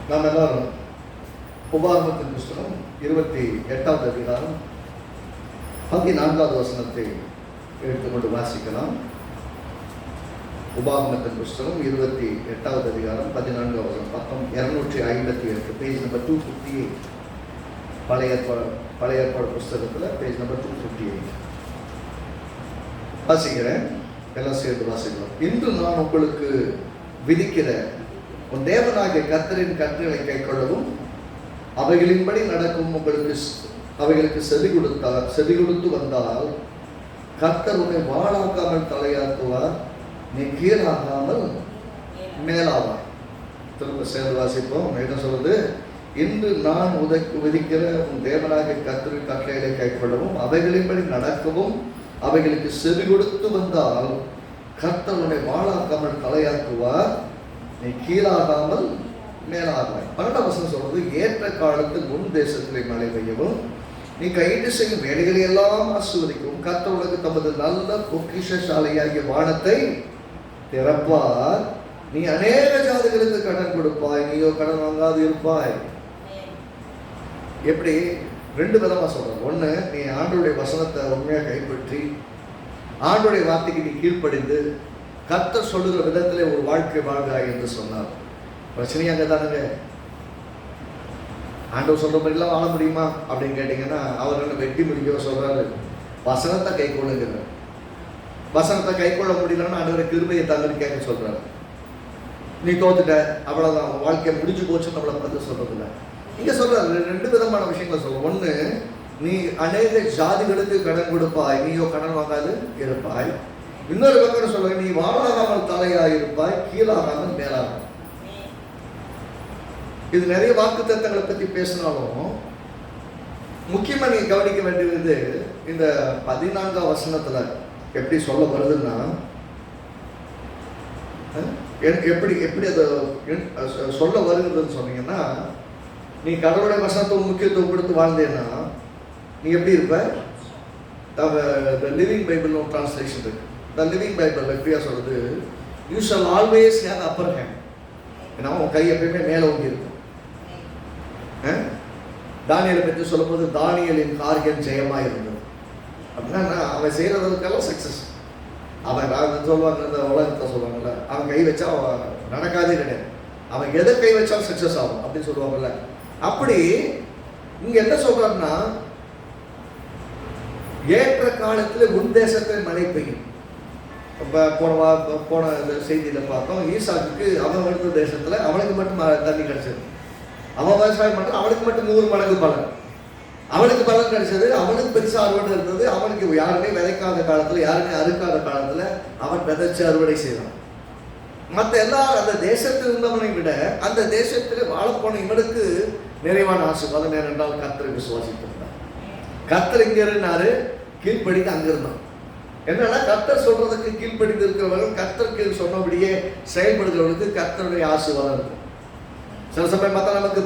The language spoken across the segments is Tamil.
நாம் எல்லாரும் உபாகமத்தின் புஸ்தகம் 28வது அதிகாரம் 14வது வசனத்தை எடுத்துக்கொண்டு வாசிக்கலாம். உபாகமத்தின் புஸ்தகம் 28வது அதிகாரம் 14வது வசனம், பக்கம் 258, பேஜ் நம்பர் 258. பழைய ஏற்பாடு புஸ்தகத்தில் பேஜ் நம்பர் 258 வாசிக்கிறேன். எல்லாம் சேர்ந்து வாசிக்கலாம். இன்று நான் உங்களுக்கு விதிக்கிற உன் தேவனாகிய கர்த்தரின் கட்டளைகளை கைக்கொள்ளவும் அவைகளின்படி நடக்கும் அவைகளுக்கு செவி கொடுத்து வந்தால் கர்த்தர் உன்னை வாழாக்காமல் தலையாக்குவார், நீ கீழாகாமல் மேலாவார். திரும்ப சேர்ந்து வாசிப்போம். என்ன சொல்றது? இன்று நான் விதிக்கிற உன் தேவனாகிய கர்த்தரின் கட்டளைகளை கைக்கொள்ளவும் அவைகளின்படி நடக்கவும் அவைகளுக்கு செவி கொடுத்து வந்தால் கர்த்தர் உன்னை வாழாக்காமல் தலையாக்குவார், நீ கீழாகாமல் மேலாகாய். 12வது வசனம் சொல்றது, ஏற்ற காலத்தில் உன் தேசத்திலே மழை பெய்யவும் நீ கையிட்டு செய்யும் வேலைகளை எல்லாம் ஆசீர்வதிக்கவும் கர்த்தர் உனக்கு தமது நல்ல பொக்கிஷசாலையாகிய வானத்தை திறப்பார், நீ அநேக ஜாதிகளுக்கு கடன் கொடுப்பாய், நீயோ கடன் வாங்காது இருப்பாய். எப்படி? 2 விதமா சொல்றேன். ஒண்ணு, நீ ஆண்டவருடைய வசனத்தை உண்மையாக கைப்பற்றி ஆண்டவருடைய வார்த்தைக்கு நீ கீழ்ப்படிந்து கர்த்தர் சொல்லுகிற விதத்திலே ஒரு வாழ்க்கை வாழ்கிறாய் என்று சொன்னார். பிரச்சனையே அங்கே தானுங்க. ஆண்டவர் சொல்ற மாதிரிலாம் வாழ முடியுமா அப்படின்னு கேட்டீங்கன்னா, அவர் என்ன வெட்டி முடிக்க சொல்றாரு, வசனத்தை கை கொள்ளுங்கிறார். வசனத்தை கை கொள்ள முடியலன்னா ஆண்டவரை கிருபையை தாங்கன்னு கேட்க சொல்றாரு. நீ தோத்துட்ட, அவ்வளவுதான், வாழ்க்கை முடிஞ்சு போச்சுன்னு நம்மளை பார்த்து சொல்றதில்ல. இங்க சொல்றாரு 2 விதமான விஷயங்களை சொல்ற. ஒண்ணு, நீ அநேக ஜாதிகளுக்கு கடன் கொடுப்பாய், நீயோ கடன் வாங்காது இருப்பாய். இன்னொரு பக்கம் சொல்ல, நீ வாழாகாமல் தலையாக இருப்பாய், கீழாகாமல் மேலாகும். இது நிறைய வாக்கு தத்தங்களை பத்தி பேசினாலும் முக்கியமா நீங்க கவனிக்க வேண்டியது இந்த 14வது வசனத்துல எப்படி சொல்ல வருதுன்னா, எப்படி அதை சொல்ல வருகிறதுன்னு சொன்னீங்கன்னா, நீ கடவுளுடைய வசனத்தை முக்கியத்துவம் கொடுத்து வாழ்ந்தேன்னா நீ எப்படி இருப்ப? லிவிங் பைபிள் டிரான்ஸ்லேஷன் இருக்கு. த லிவிங் பைபிள் எப்படியா சொல்றது, you shall always have upper hand. ஏன்னா உன் கை எப்பயுமே மேலே ஓங்கி இருக்கும். தானியலை பற்றி சொல்லும்போது தானியலின் காரியம் ஜெயமாக இருந்தது அப்படின்னா அவன் செய்யறதுக்கெல்லாம் சக்சஸ். அவன் சொல்லுவாங்க, இந்த உலகத்தை சொல்லுவாங்கல்ல, அவன் கை வச்சா அவன் நடக்காதே கிடையாது, அவன் எதை கை வச்சாலும் சக்சஸ் ஆகும் அப்படின்னு சொல்லுவாங்கல்ல. அப்படி இங்க என்ன சொல்றாருன்னா, ஏற்ற காலத்தில் உன் தேசத்தில் மழை பெய்யும். போன செய்தியில பார்த்தோம், ஈசாக்குக்கு அவன் எடுத்த தேசத்துல அவனுக்கு மட்டும் தண்ணி கிடைச்சது. அவன் விவசாயம் பண்ற, அவனுக்கு மட்டும் 100 மடங்கு பலன், அவனுக்கு பலன் கிடைச்சது. அவனுக்கு பெருசா அறுவடை இருந்தது. அவனுக்கு யாருமே விதைக்காத காலத்துல, யாருமே அறுக்காத காலத்துல அவன் விதைச்சு அறுவடை செய்வான். மற்ற எல்லா அந்த தேசத்தில் இருந்தவனை விட அந்த தேசத்தில் வாழப்போன இவனுக்கு நிறைவான ஆசீர்வாதம் ஏனென்றால் கர்த்தரை விசுவாசித்திருந்தார். கர்த்தர் இங்க இருந்தாரு, கீழ்ப்படிந்து அங்க இருந்தான். என்னன்னா, கர்த்தர் சொல்றதுக்கு கீழ்ப்படிந்து இருக்கிறவர்கள், கர்த்தருக்கு சொன்னபடியே செயல்படுகிறவர்களுக்கு கர்த்தருடைய ஆசீர்வாதம் இருக்கும். சில சமயம் பார்த்தா நமக்கு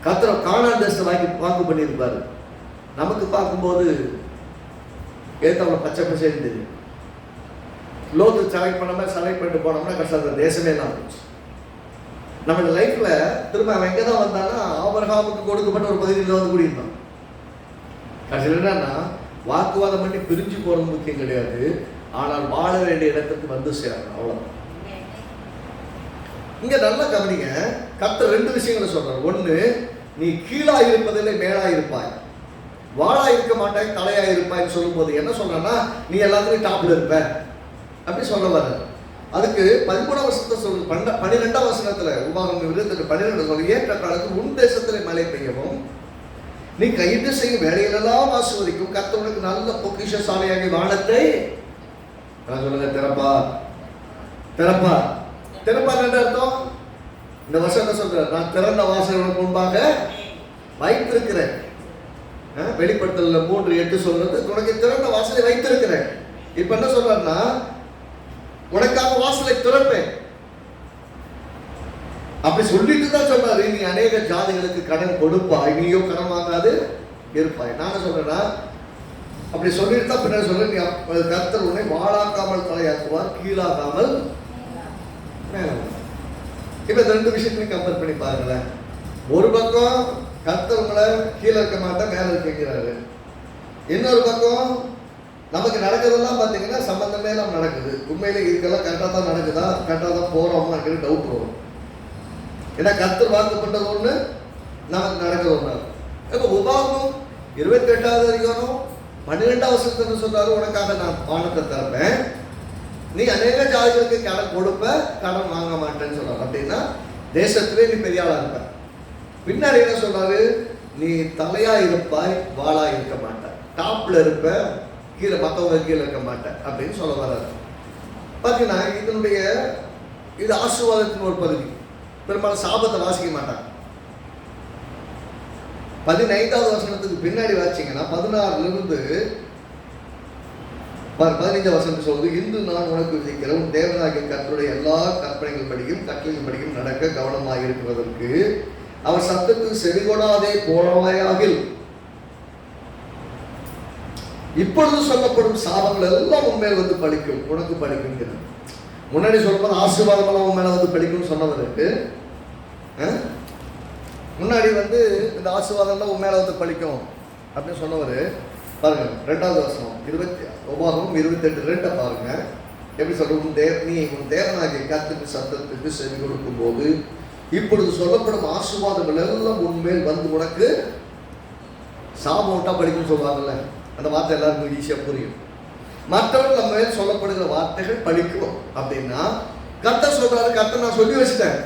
கர்த்தர் கானான் தேசத்தை வாக்கு பண்ணியிருப்பாரு. நமக்கு பார்க்கும்போது ஏத்தவளை பச்சை பச்சைன்னு தெரியும். லோத்து செலக்ட் பண்ணாம செலக்ட் பண்ணிட்டு போனோம்னா கஷ்டம், தேசமே எல்லாம் போச்சு. நம்ம லைஃப்ல திரும்ப அவன் எங்க தான் வந்தான்னா, ஆபிரகாமுக்கு கொடுக்கப்பட்ட ஒரு பகுதியில் வந்து கூடியிருந்தான். கடைசியில் என்னன்னா, வாக்குவாதம் பண்ணி பிரிஞ்சு போறது முக்கியம் கிடையாது, ஆனால் வாழ வேண்டிய இடத்துக்கு வந்து சேரணும், அவ்வளவுதான். இங்க நல்லா கவனிங்க, கர்த்தர் 2 விஷயங்களை சொல்றாரு. ஒண்ணு, நீ கீழா இருப்பதில்லை மேலா இருப்பாய், வாழா இருக்க மாட்டாய் தலையா இருப்பாய்ன்னு சொல்லும் போது என்ன சொல்றன்னா, நீ எல்லாத்துலயும் டாப்ல இருப்ப அப்படி சொல்ல வர. அதுக்கு 13வது வசனத்தை சொல்லு, 12வது வசனத்துல உபாகமம் 22 சொல்லு, ஏற்ற காலத்தில் உன் தேசத்திலே மழை பெய்யவும் நீ கையிட்டு செய்யும் வேலைகளெல்லாம் ஆசீர்வதிக்கும் கர்த்தர் உனக்கு நல்ல பொக்கிஷசாலையாகிய வானத்தை சொல்லுங்க திறப்பா. திறப்பா திறப்பா என்ன அர்த்தம்? இந்த வசனத்தை சொல்ற, நான் திறந்த வாசல்களுக்கு முன்பாக வைத்திருக்கிறேன். வெளிப்படுத்தல 3:8 சொல்றது, உனக்கு திறந்த வாசலை வைத்திருக்கிறேன். இப்ப என்ன சொல்றா, உனக்காக வாசலை திறப்பேன் அப்படி சொல்லிட்டு தான் சொல்றாரு, நீ அநேக ஜாதிகளுக்கு கடன் கொடுப்பாய், நீயோ கடன் வாங்காது இருப்பாய். நான் சொல்றேன்னா, அப்படி சொல்லிட்டு தான் பின்னாடி சொல்றேன், நீ கர்த்தர் உன்னை வாழாக்காமல் தலையாக்குவார், கீழாகாமல் மேலாகுவார். இப்ப இந்த ரெண்டு விஷயத்தையும் கம்பேர் பண்ணி பாருங்களேன். ஒரு பக்கம் கர்த்தர் உங்களை கீழே இருக்க மாட்டேன் மேல இருக்கிறாரு, இன்னொரு பக்கம் நமக்கு நடக்கிறதெல்லாம் பார்த்தீங்கன்னா சம்பந்தமே எல்லாம் நடக்குது. உண்மையிலே இதுக்கெல்லாம் கரெக்டாக தான் நடக்குதா, கரெக்டாக தான் போகிறோமா டவுட் வரும். ஏன்னா கர்த்தர் வாக்கு பண்ணது ஒன்று, நமக்கு நடக்கிறது ஒன்று. இப்போ உபாகமம் 28வது அதிகாரம் 12வது வசனத்துல சொல்றாரு, உனக்காக நான் வானத்தை திறப்பேன், நீ அநேக ஜாதிகளுக்கு கடன் கொடுப்ப, கடன் வாங்க மாட்டேன்னு சொல்றாரு. அப்படின்னா தேசத்திலே நீ பெரிய ஆளா இருப்ப. பின்னாடி என்ன சொல்றாரு, நீ தலையா இருப்பாய், வாளா இருக்க மாட்டாய், டாப்ல இருப்ப, கீழே மற்றவங்க கீழே இருக்க மாட்டேன் அப்படின்னு சொல்ல வர்றாரு. பார்த்தீங்கன்னா இது ஆசீர்வாதத்தின் ஒரு பகுதி. பெரும்பாலும் சாபத்தை வாசிக்க மாட்டாங்க. 15வது வசனத்துக்கு பின்னாடி வாசிங்கன்னா 16லிருந்து 15 வசனத்துக்கு சொல்லுது, இன்று நான் உனக்கு விதிக்கிற உன் தேவனாகிய கர்த்தருடைய எல்லா கற்பனைகள் படிக்கும் கட்டளைகள் படிக்கும் நடக்க கவனமாக இருக்கிறதற்கு அவர் சத்தத்துக்கு செவிகொடாதே போனவையாகில் இப்பொழுது சொல்லப்படும் சாபங்கள் எல்லாம் உண்மையில வந்து பலிக்கும், உனக்கு பலிக்கும். முன்னாடி சொல்லும்போது ஆசீர்வாதம் எல்லாம் உண்மையில வந்து பலிக்கும்னு சொன்னவருக்கு முன்னாடி இந்த ஆசீர்வாதம் எல்லாம் உண்மையில வந்து பலிக்கும் அப்படின்னு சொன்னவர் பாருங்க. 2வது வசனம் உபாகமம் 28:2 பாருங்க. எப்படி சொல்ற, நீ உன் தேவனாகிய கர்த்தருக்கு சத்தத்துக்கு செவி கொடுக்கும் போது இப்பொழுது சொல்லப்படும் ஆசீர்வாதங்கள் எல்லாம் உண்மையில் வந்து உனக்கு சாபம் விட்டா படிக்கும்னு சொல்லுவாங்கல்ல, அந்த வார்த்தை எல்லாருக்கும் ஈஸியாக புரியும். மற்றவர்கள் நம்ம மேல் சொல்லப்படுகிற வார்த்தைகள் படிக்கும் அப்படின்னா கர்த்தர் சொல்றாரு, கர்த்தர் நான் சொல்லி வச்சுட்டேன்,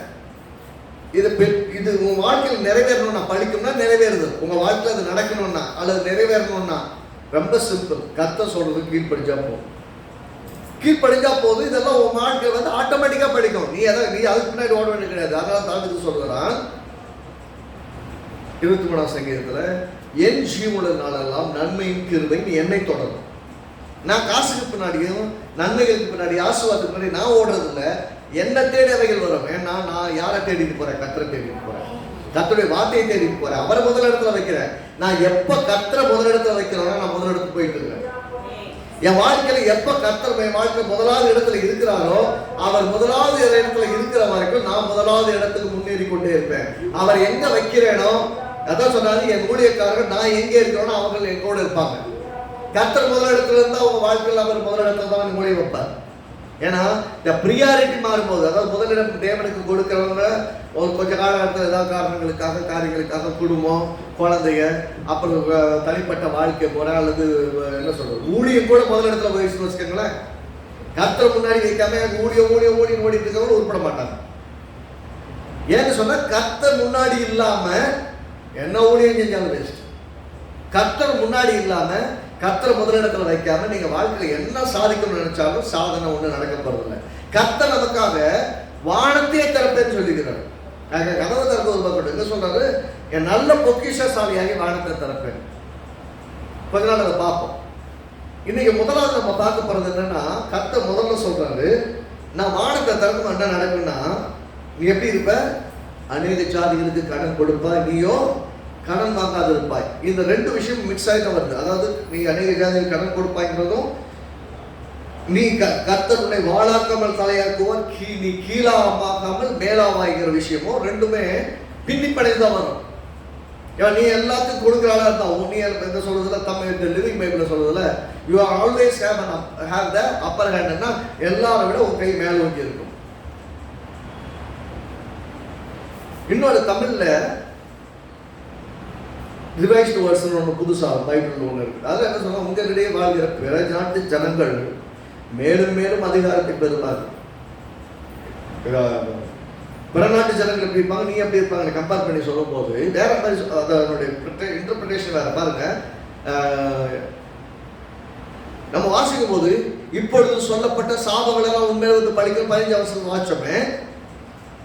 இது உங்க வாழ்க்கையில் நிறைவேறணும்னா படிக்கும்னா நிறைவேறுது. உங்க வாழ்க்கையில் அது நடக்கணும்னா அல்லது நிறைவேறணும்னா ரொம்ப சிம்பிள், கர்த்தர் சொல்றது கீழ்படிஞ்சா போதும். கீழ்படிஞ்சா போதும். இதெல்லாம் உங்க வாழ்க்கையில் ஆட்டோமேட்டிக்கா படிக்கும். நீ அதுக்கு பின்னாடி ஓட வேண்டிய கிடையாது. அதனால தாவீது சொல்றான் 23ஆம் சங்கீதத்துல, என் ஜீவனுள்ள நாளெல்லாம் நன்மையின் கிருபை நீ என்னை தொடரும். நான் காசுக்கு பின்னாடியும் நன்மைகளுக்கு பின்னாடி ஆசீர்வாதத்துக்கு பின்னாடி நான் ஓடுறது இல்லை, என்ன தேடி அவைகள் வரும். ஏன்னா நான் யாரை தேடிட்டு போறேன், கர்த்தரை தேடிட்டு போறேன், கர்த்தருடைய வார்த்தையை தேடிட்டு போறேன், அவரை முதலிடத்துல வைக்கிறேன். நான் எப்ப கர்த்தரை முதலிடத்துல வைக்கிறோன்னா நான் முதலிடத்துக்கு போயிட்டு இருக்கிறேன். என் வாழ்க்கையில எப்ப கர்த்தர் என் வாழ்க்கை முதலாவது இடத்துல இருக்கிறாரோ அவர் முதலாவது இடத்துல இருக்கிற வரைக்கும் நான் முதலாவது இடத்துக்கு முன்னேறி கொண்டே இருப்பேன். அவர் எங்க வைக்கிறேனோ அதான் சொன்னாரு, என் ஊழியக்காரர்கள் நான் எங்க இருக்கிறோனோ அவங்க என் கூட இருப்பாங்க. கர்த்தர் முதலிடத்துல இருந்தா உங்க வாழ்க்கையில் அவர் முதலிடத்துல தான் மூலிய வைப்பார். ஏன்னா இந்த ப்ரியாரிட்டி மாறும்போது, அதாவது முதலிடம் தேவனுக்கு கொடுக்கிறவங்க ஒரு கொஞ்ச காலகட்டத்தில் ஏதாவது காரணங்களுக்காக காரியங்களுக்காக குடும்பம் குழந்தைங்க அப்புறம் தனிப்பட்ட வாழ்க்கை முறை அல்லது என்ன சொல்றது ஊழியம் கூட முதலிடத்துல போயிடுச்சுன்னு வச்சுக்கோங்களேன். கர்த்தர் முன்னாடி வைக்காம ஊழியம் ஓடிட்டு இருக்கவங்க உருப்பட மாட்டாங்க. ஏன்னு சொன்னா கர்த்தர் முன்னாடி இல்லாம என்ன ஊழியம் செஞ்சாலும் வேஸ்ட். கர்த்தர் முன்னாடி இல்லாம கர்த்தரை முதலிடத்துல வைக்காம நீங்க வாழ்க்கையில என்ன சாதிக்கணும்னு நினைச்சாலும் சாதனை ஒண்ணு நடக்க போறதில்லை. கர்த்தர் நமக்காக வானத்தையே திறப்பேன்னு சொல்லிக்கிறார். கதவை திறப்பது பார்க்கணும். என்ன சொல்றாரு, என் நல்ல பொக்கிஷசாலியாகி வானத்தை திறப்பேன். கொஞ்ச நாள் அதை பார்ப்போம். இன்னைக்கு முதலாவது நம்ம பார்க்க போறது என்னன்னா, கர்த்தர் முதல்ல சொல்றாரு, நான் வானத்தை திறக்கும் என்ன நடக்கும்னா, நீ எப்படி இருப்ப, அநேக ஜாதிகளுக்கு கடன் கொடுப்பாய், நீயோ கடன் வாங்காது இருப்பாய். இந்த ரெண்டு விஷயம் மிக்ஸ் ஆகிட்டு வருது. அதாவது நீ அநேக ஜாதிகளுக்கு கடன் கொடுப்பாய்ங்கிறதும், நீ கர்த்தர் உன்னை வாழாக்காமல் தலையாக்குவார், நீ கீழாமாக்காமல் மேலாவாய்கிற விஷயமும் ரெண்டுமே பின்னிப்படைந்துதான் வரும். நீ எல்லாத்துக்கும் கொடுக்குறாளா இருந்தா நீ என்ன சொல்றதுல தமிழ் லிவிங் பைபிள்ல சொல்றதுல you are always have the upper ஹேண்ட்னா எல்லாரை விட உன் கை மேல நோக்கி இருக்கும். இன்னொரு தமிழ்ல ரிவைஸ்டு வெர்ஷன் ஒன்று புதுசாக பைபிள் ஒன்று இருக்குது. அதில் என்ன சொன்னால், உங்களிடையே வாழ்கிற பிற நாட்டு ஜனங்கள் மேலும் மேலும் அதிகாரத்தை பெறுவார்கள். பிற நாட்டு ஜனங்கள் எப்படி இருப்பாங்க, நீ எப்படி இருப்பாங்க கம்பேர் பண்ணி சொல்லும் போது வேற மாதிரி அதனுடைய இன்டர்பிரிட்டேஷன் வேற. பாருங்க, நம்ம வாசிக்கும் போது இப்பொழுது சொல்லப்பட்ட சாபங்களெல்லாம் உண்மையில படிக்கிற 15 வசனம் வாச்சோமே,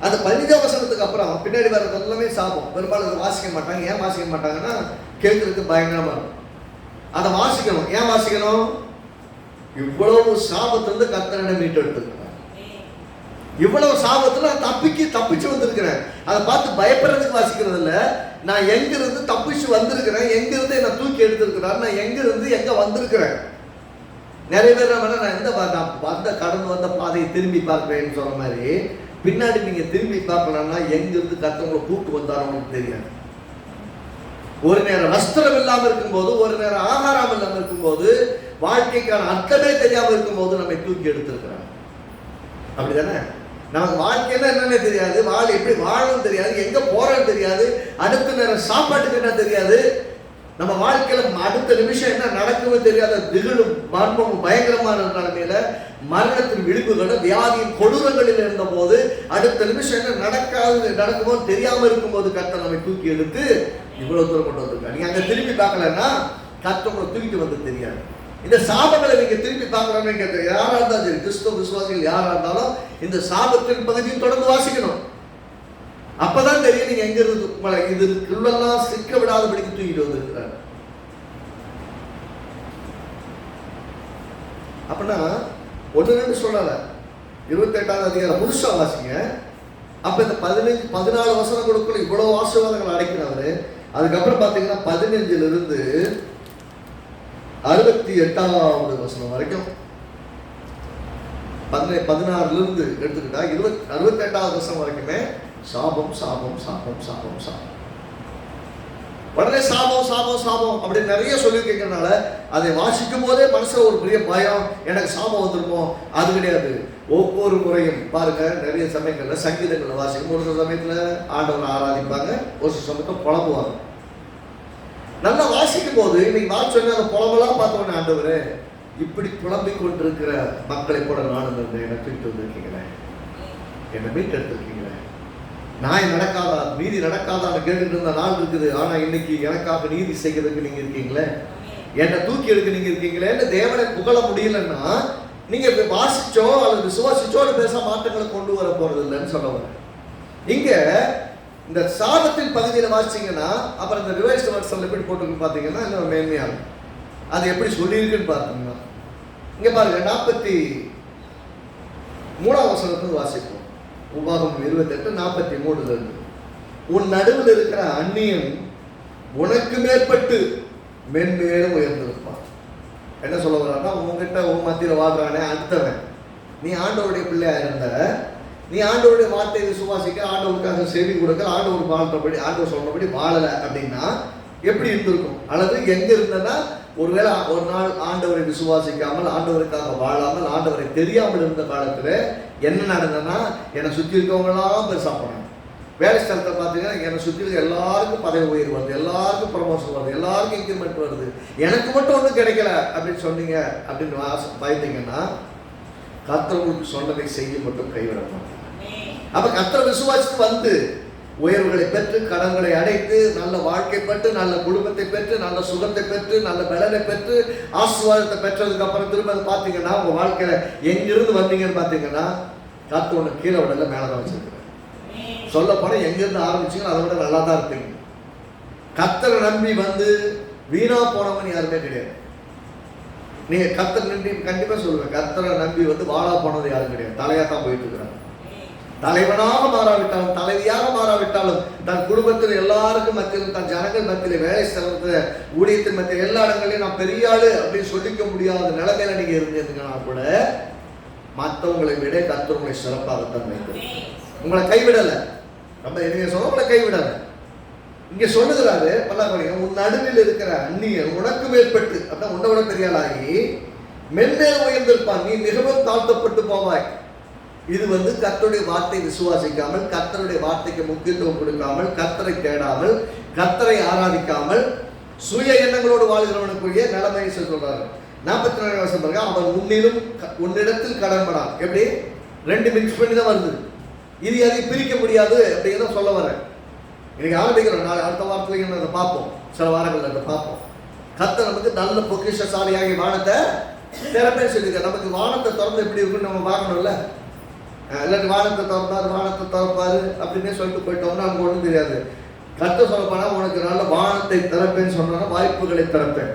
அந்த 15 வசனத்துக்கு அப்புறம் பின்னாடி வர்றது எல்லாமே சாபம். பெரும்பாலும் அதை வாசிக்க மாட்டாங்க. ஏன் வாசிக்க மாட்டாங்கன்னா கேட்கறதுக்கு பயங்கரமா இருக்கும். அதை வாசிக்கணும். ஏன் வாசிக்கணும், இவ்வளவு சாபத்திலிருந்து கர்த்தரை மீட்டு எடுத்துருக்கிறேன், இவ்வளவு சாபத்துல தப்பிச்சு வந்திருக்கிறேன். அதை பார்த்து பயப்படுறதுக்கு வாசிக்கிறது இல்லை. நான் எங்கிருந்து தப்பிச்சு வந்திருக்கிறேன், எங்கிருந்து என்னை தூக்கி எடுத்திருக்கிறார், நான் எங்கிருந்து எங்க வந்திருக்கிறேன். நிறைய பேர் நான் கடந்து வந்த பாதையை திரும்பி பார்க்கிறேன்னு சொன்ன மாதிரி பின்னாடி நீங்க திரும்பி பார்க்கலாம்னா எங்கிருந்து கர்த்தர் கூப்பிட்டு வந்தாலும் உங்களுக்கு தெரியாது. ஒரு நேரம் வஸ்திரம் இல்லாமல் இருக்கும்போது, ஒரு நேரம் ஆகாரம் இல்லாமல் இருக்கும்போது, வாழ்க்கைக்கான அர்த்தமே தெரியாம இருக்கும்போது நம்மை தூக்கி எடுத்திருக்கிறாங்க. அப்படிதானே? நமக்கு வாழ்க்கைன்னா என்னன்னே தெரியாது, எப்படி வாழணும் தெரியாது, எங்க போறோம் தெரியாது, அடுத்த நேரம் சாப்பாட்டுக்கு என்ன தெரியாது, நம்ம வாழ்க்கையில அடுத்த நிமிஷம் என்ன நடக்குமே தெரியாத திகிலும் மர்மமும் பயங்கரமான நிலைமையில மரணத்தின் விளிம்புகளும் வியாதியின் கொடூரங்களில் இருந்த போது அடுத்த நிமிஷம் என்ன நடக்குமோ தெரியாம இருக்கும்போது கர்த்தர் நம்மை தூக்கி எடுத்து இவ்வளவு தூரம் கொண்டு வந்திருக்காங்க. நீங்க அங்க திரும்பி பார்க்கலன்னா கர்த்தர் உங்களை தூக்கிட்டு வந்து தெரியாது. இந்த சாபங்களை நீங்க திரும்பி பார்க்கலாம்னு யாரா இருந்தாலும் சரி, கிறிஸ்தவ விசுவாசிகள் யாரா இருந்தாலும் இந்த சாபத்தின் பகுதியும் தொடர்ந்து வாசிக்கணும். அப்பதான் தெரியும் நீங்க எங்க இருந்து உங்களை இதுக்குள்ளெல்லாம் சிக்க விடாதபடிக்கு தூக்கிட்டு வந்திருக்கிறார். அப்படின்னா 1-2 சொல்லல, 28வது அதிகாரம் முழுசா வாசிங்க. அப்ப இந்த 14 வசனங்களுக்குள்ள இவ்வளவு ஆசீர்வாதங்கள் அடைக்கிறாரு. அதுக்கப்புறம் பாத்தீங்கன்னா 15 68வது வசனம் வரைக்கும், 16 எடுத்துக்கிட்டா 68வது வசனம் வரைக்குமே சாபம் சாபம் சாபம் சாபம் சாபம். உடனே சாபம் சாபம் சாபம் அப்படின்னு நிறைய சொல்லியிருக்கீங்கனால அதை வாசிக்கும் போதே மனசுல ஒரு பெரிய பயம், எனக்கு சாபம் வந்துருமோ. அது கிடையாது. ஒவ்வொரு முறையும் பாருங்க, நிறைய சமயங்கள்ல சங்கீதங்களை வாசிக்கும், ஒரு சில சமயத்துல ஆண்டவனை ஆராதிப்பாங்க, ஒரு சில சமயத்துல புலம்புவாங்க. நல்லா வாசிக்கும் போது இன்னைக்கு வாட்ச் சொன்ன அந்த புலம்பெல்லாம் பார்த்தோன்னே, ஆண்டவரே இப்படி புலம்பிக் கொண்டிருக்கிற மக்களை கூட நானும் என்னை தூக்கிட்டு வந்திருக்கீங்களே, என்னை மீட்டு எடுத்திருக்கீங்களே, நான் நடக்காதா நீதி நடக்காதான்னு கேட்டுட்டு இருந்த நாள் இருக்குது. ஆனா இன்னைக்கு எனக்காக நீதி செய்கிறதுக்கு நீங்க இருக்கீங்களே, என்னை தூக்கி எடுக்க நீங்க இருக்கீங்களேன்னு தேவனை புகழ முடியலன்னா நீங்க வாசிச்சோ அல்லது விசுவாசிச்சோ பேச மாற்றங்களை கொண்டு வர போறது இல்லைன்னு சொல்ல வர. இங்க இந்த சாபத்தின் பகுதியில வாசிச்சீங்கன்னா அப்புறம் இந்த ரிவைஸ்ட் வெர்ஷன்ல எப்படி போட்டுருக்கு பாத்தீங்கன்னா இன்னும் மேன்மையாக அது எப்படி சொல்லியிருக்குன்னு பார்த்தீங்கன்னா, இங்க பாருங்க 43வது வசனத்துல வாசிப்போம். உபாகம் 28:43 உன் நடுவில் இருக்கிற அந்நியன் உனக்கு மேற்பட்டு மென்மேலும் உயர்ந்திருப்பான். என்ன சொல்ல வர்றான்னா, உங்ககிட்ட உன் மத்தியில் வாழ்றானே அடுத்தவன், நீ ஆண்டவருடைய பிள்ளையா இருந்த, நீ ஆண்டவருடைய வார்த்தையை விசுவாசிக்க, ஆண்டவருக்காக செவி கொடுக்க, ஆண்டவர் வாழ்றபடி ஆண்டவர் சொல்றபடி வாழலை அப்படின்னா எப்படி இருந்திருக்கும்? அல்லது எங்க இருந்தனா, ஒருவேளை ஒரு நாள் ஆண்டவரை விசுவாசிக்காமல், ஆண்டவருக்காக வாழாமல், ஆண்டவரை தெரியாமல் இருந்த காலத்துல என்ன நடந்ததுன்னா, என்னை சுற்றி இருக்கவங்களாம் பெருசா போனாங்க. வேலை ஸ்தலத்தை பார்த்தீங்கன்னா என்னை சுற்றி இருக்க எல்லாருக்கும் பதவி உயர்வு வருது, எல்லாருக்கும் ப்ரமோஷன் வருது, எல்லாருக்கும் இன்க்ரிமெண்ட் வருது, எனக்கு மட்டும் ஒன்றும் கிடைக்கல அப்படின்னு சொன்னீங்க அப்படின்னு பயந்தீங்கன்னா கர்த்தர் உங்களுக்கு சொன்னதை செய்ய மட்டும் கைவிட மாட்டாங்க. அப்ப கர்த்தரை விசுவாசித்து வந்து உயர்வுகளை பெற்று, கடன்களை அடைத்து, நல்ல வாழ்க்கை பெற்று, நல்ல குடும்பத்தை பெற்று, நல்ல சுகத்தை பெற்று, நல்ல பலனை பெற்று, ஆசீர்வாதத்தை பெற்றதுக்கு அப்புறம் திரும்ப பார்த்தீங்கன்னா உங்க வாழ்க்கையில எங்கிருந்து வந்தீங்கன்னு பார்த்தீங்கன்னா கர்த்தர் ஒன்று கீழே விடல, மேலதான் வச்சிருக்கிறேன். சொல்ல போனா எங்கிருந்து ஆரம்பிச்சீங்க அதை விட நல்லா தான் இருப்பீங்க. கர்த்தரை நம்பி வந்து வீணா போனவன் யாருமே கிடையாது. நீங்க கர்த்தர் நம்பி கண்டிப்பா சொல்லுவேன், கர்த்தரை நம்பி வந்து வாழா போனது யாரும் கிடையாது. தலையா தான் போயிட்டு இருக்கிறாங்க. தலைவனாக மாறாவிட்டாலும், தலைவியாக மாறாவிட்டாலும், தன் குடும்பத்தில் எல்லாருக்கும் மத்தியில், தன் ஜனங்கள் மத்தியில், வேலை ஸ்தலத்துல, ஊழியத்தின் மத்தியில், எல்லா இடங்களையும் நான் பெரிய ஆளு அப்படின்னு சொல்லிக்க முடியாத நிலைமையில நீங்க இருந்தீங்கன்னா கூட மற்றவங்களை விட கர்த்தர் உங்களை சிறப்பாகத்தான் வைத்து உங்களை கைவிடல. நம்ம நீங்க சொல்ல உங்களை கைவிடல. இங்க சொல்லுகிறாரு பல்லாக்குறைங்க, உன் நடுவில் இருக்கிற அந்நியன் உனக்கு மேற்பட்டு, அப்படின்னா உன்னை விட பெரிய ஆளாகி மென்மேல் உயர்ந்திருப்பான், நீ மிகவும் தாழ்த்தப்பட்டு போவாய். இது வந்து கர்த்தருடைய வார்த்தை விசுவாசிக்காமல், கர்த்தருடைய வார்த்தைக்கு முக்கியத்துவம் கொடுக்காமல், கர்த்தரை தேடாமல், கர்த்தரை ஆராதிக்காமல், சுய எண்ணங்களோடு வாழ்கிறவனுக்குரிய நிலைமையை சொல்றாரு. 44 வருஷம் பாருங்க, அவன் உன்னிலும் உன்னிடத்தில் கடன்படான். எப்படி 2 மிக்ஸ் பண்ணி தான் வருது, இது அதை பிரிக்க முடியாது அப்படிங்கிறத சொல்ல வரேன். இன்னைக்கு ஆரம்பிக்கிறோம், நாளை அடுத்த வாரத்துல அதை பார்ப்போம், சில வாரங்கள் அதை பார்ப்போம். கர்த்தர் நமக்கு நல்ல பொக்கிஷசாலியாகி வானத்தை திறப்பே சொல்லியிருக்காரு. நமக்கு வானத்தை திறந்து எப்படி இருக்குன்னு நம்ம பார்க்கணும்ல. இல்லாட்டி வானத்தை திறப்பாரு அப்படின்னே சொல்லிட்டு போயிட்டோம்னா நமக்கு ஒன்றும் தெரியாது. கர்த்தர் சொல்ல போனா உனக்கு நல்ல வானத்தை திறப்பேன்னு சொன்னா வாய்ப்புகளை திறப்பேன்.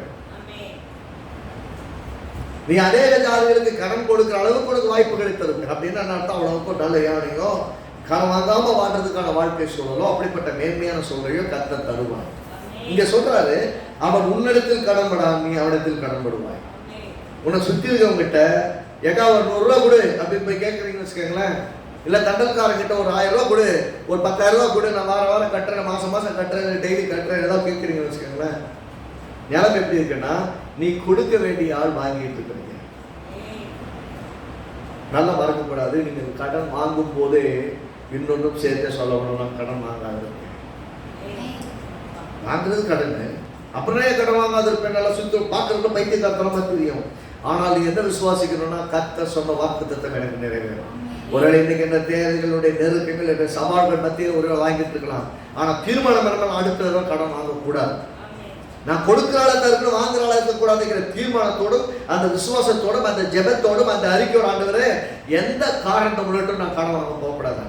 நீ அநேக ஜாதிகளுக்கு கடன் கொடுக்கிற அளவுக்கு உனக்கு வாய்ப்புகளை தருப்பேன் அப்படின்னு அர்த்தம். அவ்வளவுக்கு நல்ல யானையோ கடன் வாங்காம வாழ்றதுக்கான வாழ்க்கை சூழலோ அப்படிப்பட்ட மேன்மையான சூழலையோ கர்த்தர் தருவான். இங்க சொல்றாரு, அவன் உன்னிடத்தில் கடன்படான், நீ அவனிடத்தில் கடன்படுவாய். உன்னை சுத்தி இருக்கவங்கிட்ட ஏக்கா ஒரு 100 ரூபா கொடு அப்படின்னு போய் கேட்குறீங்கன்னு வச்சுக்கோங்களேன், இல்லை தண்டல்காரங்கிட்ட ஒரு 1000 ரூபா கொடு, ஒரு 10,000 ரூபா கொடு, நான் வாரம் கட்டுறேன், மாசம் கட்டுறேன், டெய்லி கட்டுறேன், ஏதாவது கேட்குறீங்கன்னு வச்சுக்கோங்களேன். நிலைமை எப்படி இருக்குன்னா, நீ கொடுக்க வேண்டிய ஆள் வாங்கிட்டு இருக்கிறீங்க. நல்லா மறக்கக்கூடாது, நீங்கள் கடன் வாங்கும் போதே இன்னொன்றும் சேர்த்து சொல்லணும், நான் கடன் வாங்காது வாங்குறது கடன். அப்புறம் கடன் வாங்காது இருப்பேன், நல்லா சுற்றி பார்க்கறது பைத்தியக்காரத்தனமா தெரியும். ஆனால் நீ என்ன விசுவாசிக்கணும்னா, கர்த்தர் சொன்ன வாக்குத்தத்தம் எனக்கு நிறைவேறும். ஒருவேளை இன்னைக்கு என்ன தேவைகளுடைய நெருக்கங்கள், என்ன சவால்கள் மத்திய ஒரு வாங்கிட்டு இருக்கலாம். ஆனால் தீர்மானம் என்ன, அடுத்த தடவை கடன் வாங்கக்கூடாது. நான் கொடுக்கிற ஆளா இருக்கணும், வாங்குற ஆளா இருக்கக்கூடாதுங்கிற தீர்மானத்தோடும் அந்த விசுவாசத்தோடும் அந்த ஜெபத்தோடும் அந்த அறிக்கையோட, ஆண்டவரே எந்த காரணத்தை முன்னிட்டும் நான் கடன் வாங்க போகக்கூடாது,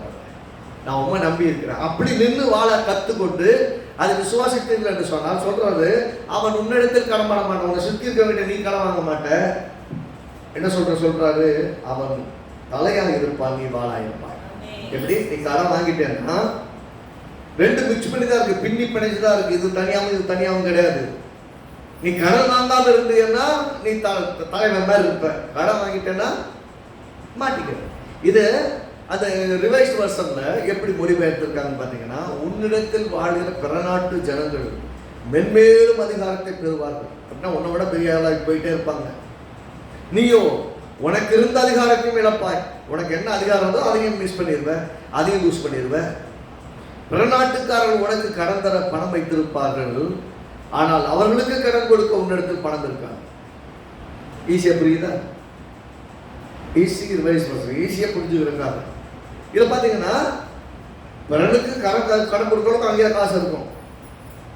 நான் உண்மை நம்பி இருக்கிறேன் அப்படி நின்று வாழ கற்றுக்கொண்டு அது விசுவாசித்தீர்கள் என்று சொன்னால் சொல்றாரு, அவன் உன்னிடத்தில் கடன் பண்ண மாட்டான். உன்னை சுற்றி இருக்க வேண்டிய நீ கடன் வாங்க மாட்டேன். என்ன சொல்றாரு, அவன் தலையாக இருப்பான், நீ வாழாயிருப்பான். எப்படி? நீ கடன் வாங்கிட்டேன்னா 2 மிக்ஸ் பண்ணி தான் இருக்கு, பின்னி பிணைச்சுதான் இருக்கு. இது தனியாகவும் இது தனியாகவும் கிடையாது. நீ கடன் வாங்காம இருந்தீங்கன்னா நீ தலைவன் மாதிரி இருப்ப, கடன் வாங்கிட்டேன்னா மாட்டிக்க. இது அந்த ரிவைஸ் வெர்ஷன்ல எப்படி மொழிபெயர்த்திருக்காங்க பார்த்தீங்கன்னா, உன்னிடத்தில் வாழ்கிற பிறநாட்டு ஜனங்கள் மென்மேலும் அதிகாரத்தை பெறுவார்கள். அப்படின்னா உன்னை விட பெரிய ஆளாக போயிட்டே இருப்பாங்க. நீயோ உனக்கு இருந்த அதிகாரத்தையும் இழப்பாய். உனக்கு என்ன அதிகாரம் இருந்தோ அதையும் மிஸ் பண்ணிடுவேன், அதையும் லூஸ் பண்ணிடுவேன். பிறநாட்டுக்காரர்கள் உனக்கு கடன் தர பணம் வைத்திருப்பார்கள், ஆனால் அவர்களுக்கு கடன் கொடுக்க உன்னிடத்தில் பணம் இருக்காங்க. ஈஸியா புரியுதா? ஈஸியா புரிஞ்சுக்கிறாங்க. இதை பார்த்தீங்கன்னா பிறனுக்கு கடன் கொடுக்கணும், அங்கேயே காசு இருக்கும்.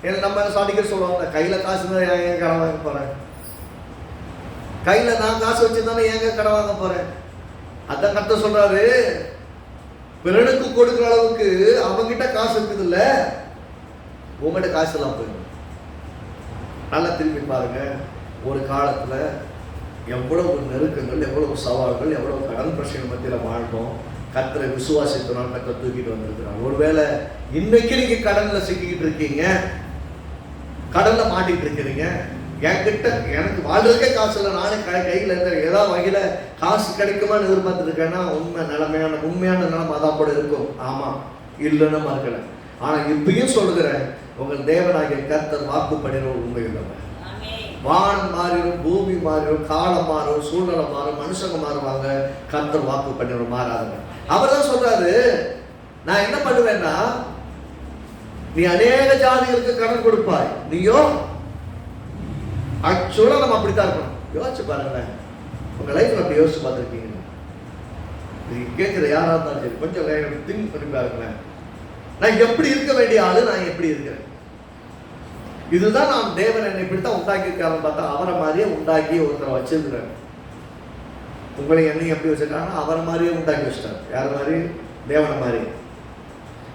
ஏன்னா நம்ம சாதிக்க சொல்லுவாங்க, கையில காசு இருந்தால் ஏன் கடன் வாங்க போறேன், கையில நான் காசு வச்சிருந்தாலும் ஏங்க கடன் வாங்க போறேன். அதான் கத்த சொல்றாரு, பிறனுக்கு கொடுக்குற அளவுக்கு அவங்கிட்ட காசு இருக்குது இல்ல, உங்ககிட்ட காசு எல்லாம் போயிடும். நல்லா திரும்பி பாருங்க, ஒரு காலத்துல எவ்வளவு நெருக்கங்கள், எவ்வளவு சவால்கள், எவ்வளவு கடன் பிரச்சனை மத்தியில் வாழ்ந்தோம். கர்த்தரை விசுவாசித்தனால் கர்த்தர் தூக்கிட்டு வந்திருக்கிறார். ஒருவேளை இன்னைக்கு நீங்க கடன்ல சிக்கிக்கிட்டு இருக்கீங்க, கடன்ல மாட்டிட்டு இருக்கிறீங்க, என்கிட்ட எனக்கு வாழ்றதுக்கே காசு இல்லை, நானே கையில் இருந்த ஏதாவது வகையில காசு கிடைக்குமான்னு எதிர்பார்த்துட்டு இருக்கேன்னா உண்மையான நிலைமை அதான் கூட இருக்கும். ஆமா, இல்லைன்னு மறுக்கல. ஆனா இப்பயும் சொல்லுகிறேன், உங்கள் தேவனாகிய கர்த்தர் வாக்கு பண்ணின உண்மை உள்ளவர். வானம் மாறிடும், பூமி மாறிடும், காலம் மாறும், சூழ்நிலை மாறும், மனுஷங்க மாறுவாங்க, கர்த்தர் வாக்கு பண்ணின மாறாதுங்க. அவர் தான் சொல்றாரு, நான் என்ன பண்ணுவேன்னா, நீ அநேக ஜாதிகளுக்கு கடன் கொடுப்பாய். நீயோ ஆக்சுவலா நம்ம அப்படித்தான் இருக்கணும். யோசிச்சு பாருங்களேன், உங்க லைஃப்ல அப்படி யோசிச்சு பார்த்துருக்கீங்க? நீங்க கேட்கிற யாரா இருந்தாலும் சரி, கொஞ்சம் திங்க் பண்ணி பாருங்களேன். நான் எப்படி இருக்க வேண்டிய ஆளு, நான் எப்படி இருக்கிறேன்? இதுதான் நான் தேவன் என்னை இப்படித்தான் உண்டாக்கியிருக்காருன்னு பார்த்தா, அவரை மாதிரியே உண்டாக்கி ஒருத்தரை வச்சிருக்கிறார். உங்களை என்னையும் எப்படி வச்சிருக்காங்கன்னா அவரை மாதிரியே உண்டாக்கி வச்சிட்டார். யார் மாதிரி? தேவனை மாதிரி.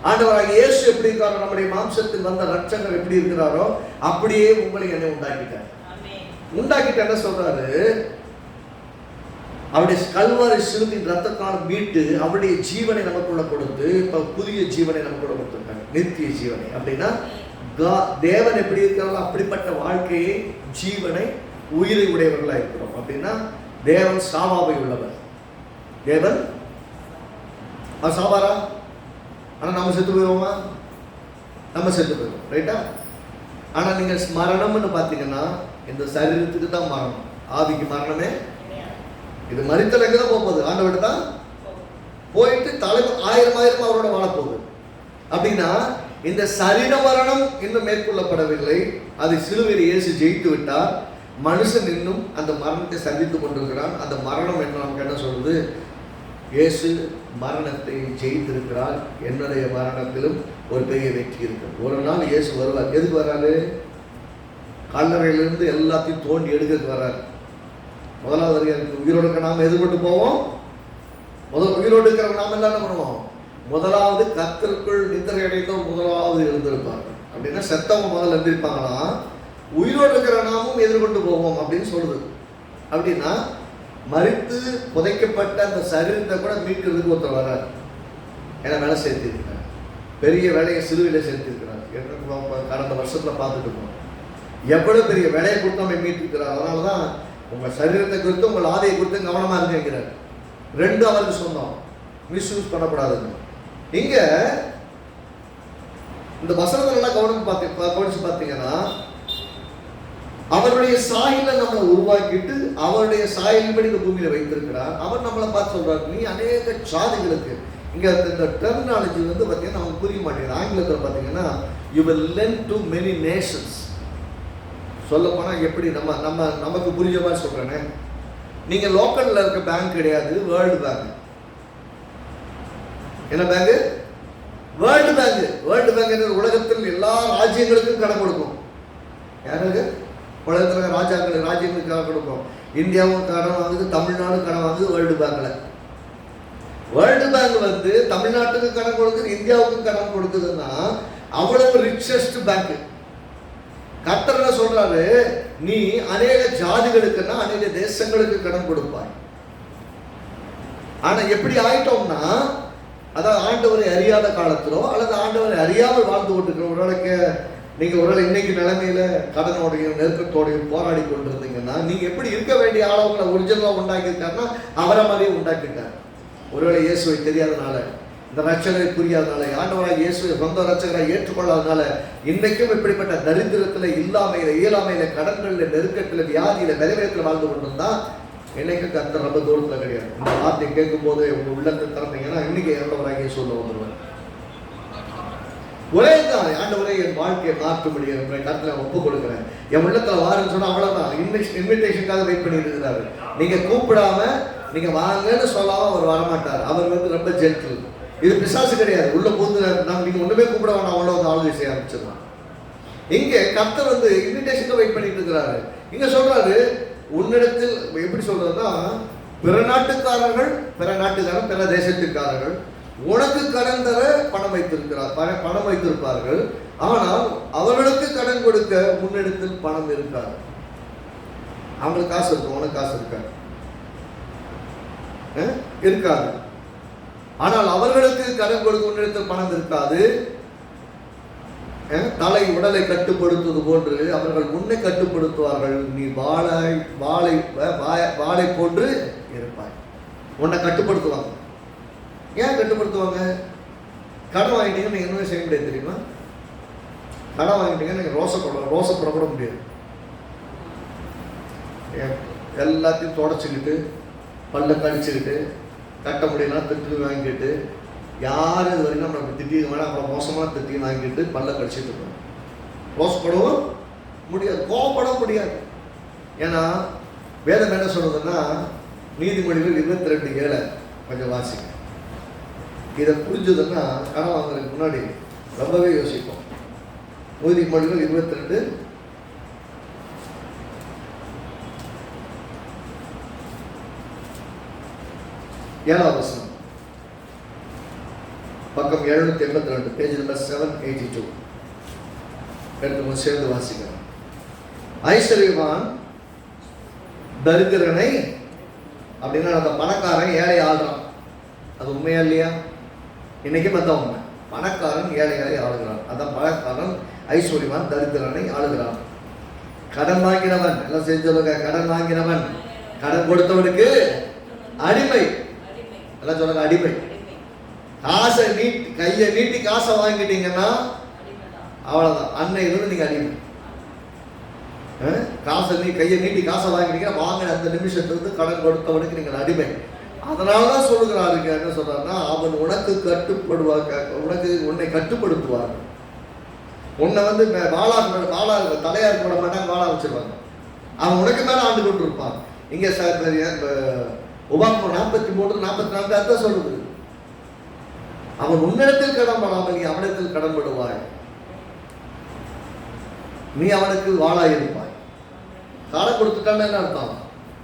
ஆண்டவராக இயேசு எப்படி இருக்காரோ, நம்முடைய மாம்சத்தில் வந்த ரட்சகர் எப்படி இருக்கிறாரோ அப்படியே உங்களை என்னை உண்டாக்கிட்டார். உண்டாக்கிட்ட என்ன சொல்றாரு, அவருடைய கல்வாரி சிலுவையின் ரத்தத்தால் மீட்டு அவருடைய ஜீவனை நமக்குள்ள கொடுத்து, இப்ப புதிய ஜீவனை நமக்குள்ள கொடுத்திருக்காங்க, நித்திய ஜீவனை. அப்படின்னா தேவன் எப்படி இருக்கிறாரோ அப்படிப்பட்ட வாழ்க்கையை, ஜீவனை, உயிரை உடையவர்களா இருக்கிறோம். அப்படின்னா தேவன் சாவாவை உள்ளவர். தேவன் சாவாரா? ஆனா நம்ம செத்து போயிடுவோமா? நம்ம செத்து போயிடுவோம், ரைட்டா? ஆனா நீங்க மரணம்னு பாத்தீங்கன்னா இந்த சரீரத்துக்கு தான் மரணம், ஆவிக்கு மரணமே. இது மரித்தல் எங்கதான் போகுது? ஆண்டவர்கிட்ட தான் போயிட்டு தலைவர் 1000 அவரோட வாழப்போகுது. அப்படின்னா இந்த சரீர மரணம் இன்னும் மேற்கொள்ளப்படவில்லை. அதை சிலுவையில் இயேசு ஜெயித்து விட்டார். மனுஷன் இன்னும் அந்த மரணத்தை சந்தித்துக் கொண்டிருக்கிறான். அந்த மரணம் என்ன நமக்கு என்ன சொல்றது? இயேசு மரணத்தை ஜெயித்திருக்கிறார். என்னுடைய மரணத்திலும் ஒரு பெரிய வெற்றி இருக்கு. ஒரு நாள் இயேசு வருவார். எதுக்கு வர்றாரு? கல்லறையிலிருந்து எல்லாத்தையும் தோண்டி எடுக்கிறதுக்கு வர்றாரு. முதலாவது உயிரோடு நாம எதிர்கொண்டு போவோம். உயிரோடு இருக்கிறவங்க நாம எல்லாம் என்ன பண்ணுவோம்? முதலாவது கர்த்தருக்குள் நித்திரை அடைந்தோர் முதலாவது எழுந்திருப்பார்கள். அப்படின்னா செத்தவங்க முதல்ல எழுந்திருப்பாங்களா, உயிரோடு இருக்கிற நாமும் எதிர்கொண்டு போவோம் அப்படின்னு சொல்லுது. அப்படின்னா மரித்து புதைக்கப்பட்ட அந்த சரீரத்தை கூட மீட்கிறதுக்கு ஒருத்தர் வர்றாரு. ஏன்னா வேலை சேர்த்திருக்கிறார், பெரிய வேலையை சிலுவையில் சேர்த்திருக்கிறார். கடந்த வருஷத்துல பார்த்துட்டு இருக்கோம் எவ்வளவு பெரிய வேலையை கொடுத்து நம்ம மீட்டிருக்கிறார். அதனாலதான் உங்க சரீரத்தை குறித்து உங்கள் ஆதையை குறித்து கவனமா இருக்கிறார். 2 அவருக்கு சொந்தம். மிஸ்யூஸ் பண்ணக்கூடாதுன்னு. இங்க இந்த வசனத்துல கவனிச்சு பார்த்தீங்கன்னா, அவருடைய சாயலை நம்ம உருவாக்கிட்டு அவருடைய சாயலின்படி இந்த பூமியில வைத்திருக்கிறார். அவர் நம்மளை பார்த்து சொல்றாரு, நீ அநேக ஜாதிகளுக்கு, இங்க இந்த டெர்மினாலஜி பார்த்தீங்கன்னா நமக்கு புரிய மாட்டேங்குது. ஆங்கிலத்தில் பார்த்தீங்கன்னா you will lend to many nations. சொல்ல போனா எப்படி நமக்கு புரிய மாதிரி சொல்றேனே, நீங்க லோக்கல்ல இருக்க பேங்க் கிடையாது, வேர்ல்டு பேங்க். என்ன bank? World bank. World bank உலகத்தில் எல்லா ராஜ்யங்களுக்கும் கடன் கொடுக்கும். யாருக்கு? உலகத்தில் ராஜ்யங்களுக்கு கடன் கொடுக்கும். இந்தியாவும் கடன் வாங்குது, தமிழ்நாடு கடன் வாங்குது வேர்ல்டு பேங்க்ல. வேர்ல்டு பேங்க் தமிழ்நாட்டுக்கு கடன் கொடுக்குது, இந்தியாவுக்கு கடன் கொடுக்குதுன்னா அவ்வளவு ரிச்சஸ்ட் பேங்க். கர்த்தர் என்ன சொல்றாரு, நீ அநேக ஜாதிகளுக்குன்னா அநேக தேசங்களுக்கு கடன் கொடுப்பாய். ஆனா எப்படி ஆயிட்டோம்னா, அதாவது ஆண்டவரை அறியாத காலத்திலோ அல்லது ஆண்டவரை அறியாமல் வாழ்ந்து கொண்டிருக்கிற ஒருவேளைக்கு நீங்க ஒருவேளை இன்னைக்கு நிலைமையில கடனோடையும் நெருக்கத்தோடையும் போராடி கொண்டிருந்தீங்கன்னா, நீங்க எப்படி இருக்க வேண்டிய ஆளவங்களை ஒரிஜினலா உண்டாக்கியிருக்காருன்னா அவரை மாதிரியே உண்டாக்கிட்டார். ஒருவேளை இயேசுவை தெரியாதனால, இந்த ரட்சகரை புரியாதனால, ஆண்டவராக இயேசுவை சொந்த ரட்சகரை ஏற்றுக்கொள்ளாதனால இன்றைக்கும் இப்படிப்பட்ட தரித்திரத்துல, இயலாமையில, கடன்களில், நெருக்கத்தில், வியாதியில, விளைவேற்றில் வாழ்ந்து கொண்டிருந்தா என்னைக்கும் கர்த்தர் ரொம்ப தூரத்துல கிடையாது. இந்த வார்த்தையை கேட்கும் போது உங்க உள்ளத்தில் திறந்தீங்கன்னா இன்னைக்கு ஆண்டவராக இயேசுல வந்துருவேன். ஒரே தான், ஆண்டவரே என் வாழ்க்கையை மாற்றும்படி கருத்துல ஒப்பு கொடுக்குறேன், என் உள்ளத்துல வாருன்னு சொன்னா அவ்வளவுதான். இன்விடேஷனுக்காக வெயிட் பண்ணிட்டு இருக்கிறாரு. நீங்க கூப்பிடாம நீங்க வாங்கன்னு சொல்லாம அவர் வரமாட்டார். அவர் ரொம்ப ஜென்டில். இது பிசாசு கிடையாது. உள்ள போது நீங்க ஒண்ணுமே கூப்பிட வேணாம், அவ்வளவு ஆளுகை செய்ய ஆரம்பிச்சிடலாம். இங்க கர்த்தர் இன்விடேஷனுக்கு வெயிட் பண்ணிட்டு இருக்கிறாரு. இங்க சொல்றாரு, உன்னிடத்தில் எப்படி சொல்றதுன்னா, பிற நாட்டுக்காரர்கள், பிற தேசத்துக்காரர்கள் உனக்கு கடன் தர பணம் வைத்திருப்பார்கள். ஆனால் அவர்களுக்கு கடன் கொடுக்க முன்னிடத்தில் பணம் இருக்காது. அவங்களுக்கு காசு இருக்கும், உனக்கு காசு இருக்காது. ஆனால் அவர்களுக்கு கடன் கொடுக்க முன்னிடத்தில் பணம் இருக்காது. தலை உடலை கட்டுப்படுத்துவது போன்று அவர்கள் முன்னை கட்டுப்படுத்துவார்கள். நீ வாளை போன்று இருப்பாய். உன்னை கட்டுப்படுத்துவாங்க. ஏன் கட்டுப்படுத்துவாங்க? கடன் வாங்கிட்டீங்கன்னா நீங்க என்ன செய்ய முடியாது தெரியுமா? கடன் வாங்கிட்டீங்கன்னா நீங்க ரோசப்பட முடியாது. எல்லாத்தையும் தொடச்சிக்கிட்டு, பல்ல கடிச்சுக்கிட்டு, கட்ட முடியலாம் திட்டு வாங்கிட்டு, யாரும் இது வரைக்கும் நம்ம திட்டிக்க வேணாம், அப்புறம் மோசமான திட்டியும் வாங்கிட்டு பல்ல கடிச்சிட்டு இருக்கோம். ரோசப்படவும் முடியாது, கோவப்பட முடியாது. ஏன்னா வேதம் என்ன சொல்றதுன்னா, நீதிமொழிகள் 22:7 கொஞ்சம் வாசிங்க. இதை புரிஞ்சதுன்னா கடன் வாங்குறதுக்கு முன்னாடி ரொம்பவே யோசிப்போம். நீதிமொழிகள் 22 7ஆம் வசனம், பக்கம் 782, பேஜ் நம்பர் 782. எடுத்து சேர்ந்து வாசிக்கிறோம். ஐஸ்வர்யவான் தரித்திரனை, அப்படின்னா அந்த பணக்காரன் ஏழை ஆள்றான். அது உண்மையா இல்லையா? இன்னைக்கு அதான் உண்மை. பணக்காரன் ஏழைகளை ஆளுகிறான். அதான் பணக்காரன் ஐஸ்வர்யவான் தரித்திரனை ஆளுகிறான். கடன் வாங்கினவன், எல்லாம் செஞ்சவங்க, கடன் வாங்கினவன் கடன் கொடுத்தவனுக்கு அடிமை. எல்லாம் சொல்லுங்க, அடிமை. காசை கையை நீட்டி காசை வாங்கிட்டீங்கன்னா அவ்வளவுதான், அன்னையிலிருந்து நீங்க அடிமை. காசை கையை நீட்டி காசை வாங்கிட்டீங்கன்னா வாங்கின அந்த நிமிஷத்துக்கு கடன் கொடுத்தவனுக்கு நீங்கள் அடிமை. அதனாலதான் சொல்லுகிறாருங்க, என்ன சொல்றாருன்னா, அவன் உனக்கு கட்டுப்படுவாங்க, உன்னை கட்டுப்படுத்துவாங்க. உன்னை தலையா இருக்க விட மாட்டாங்க, வாழா வச்சிருவாங்க. அவன் உனக்கு மேல ஆண்டு கொண்டு இருப்பான். இங்க உபாகமம் 43, 44 அதான் சொல்லுது. அவன் உன்னிடத்தில் கடன் படாமல் நீ அவனிடத்தில் கடன் படுவாய், நீ அவனுக்கு வாழாய் இருப்பாய். காலம் கொடுத்துட்டான்னு என்ன அர்த்தம்?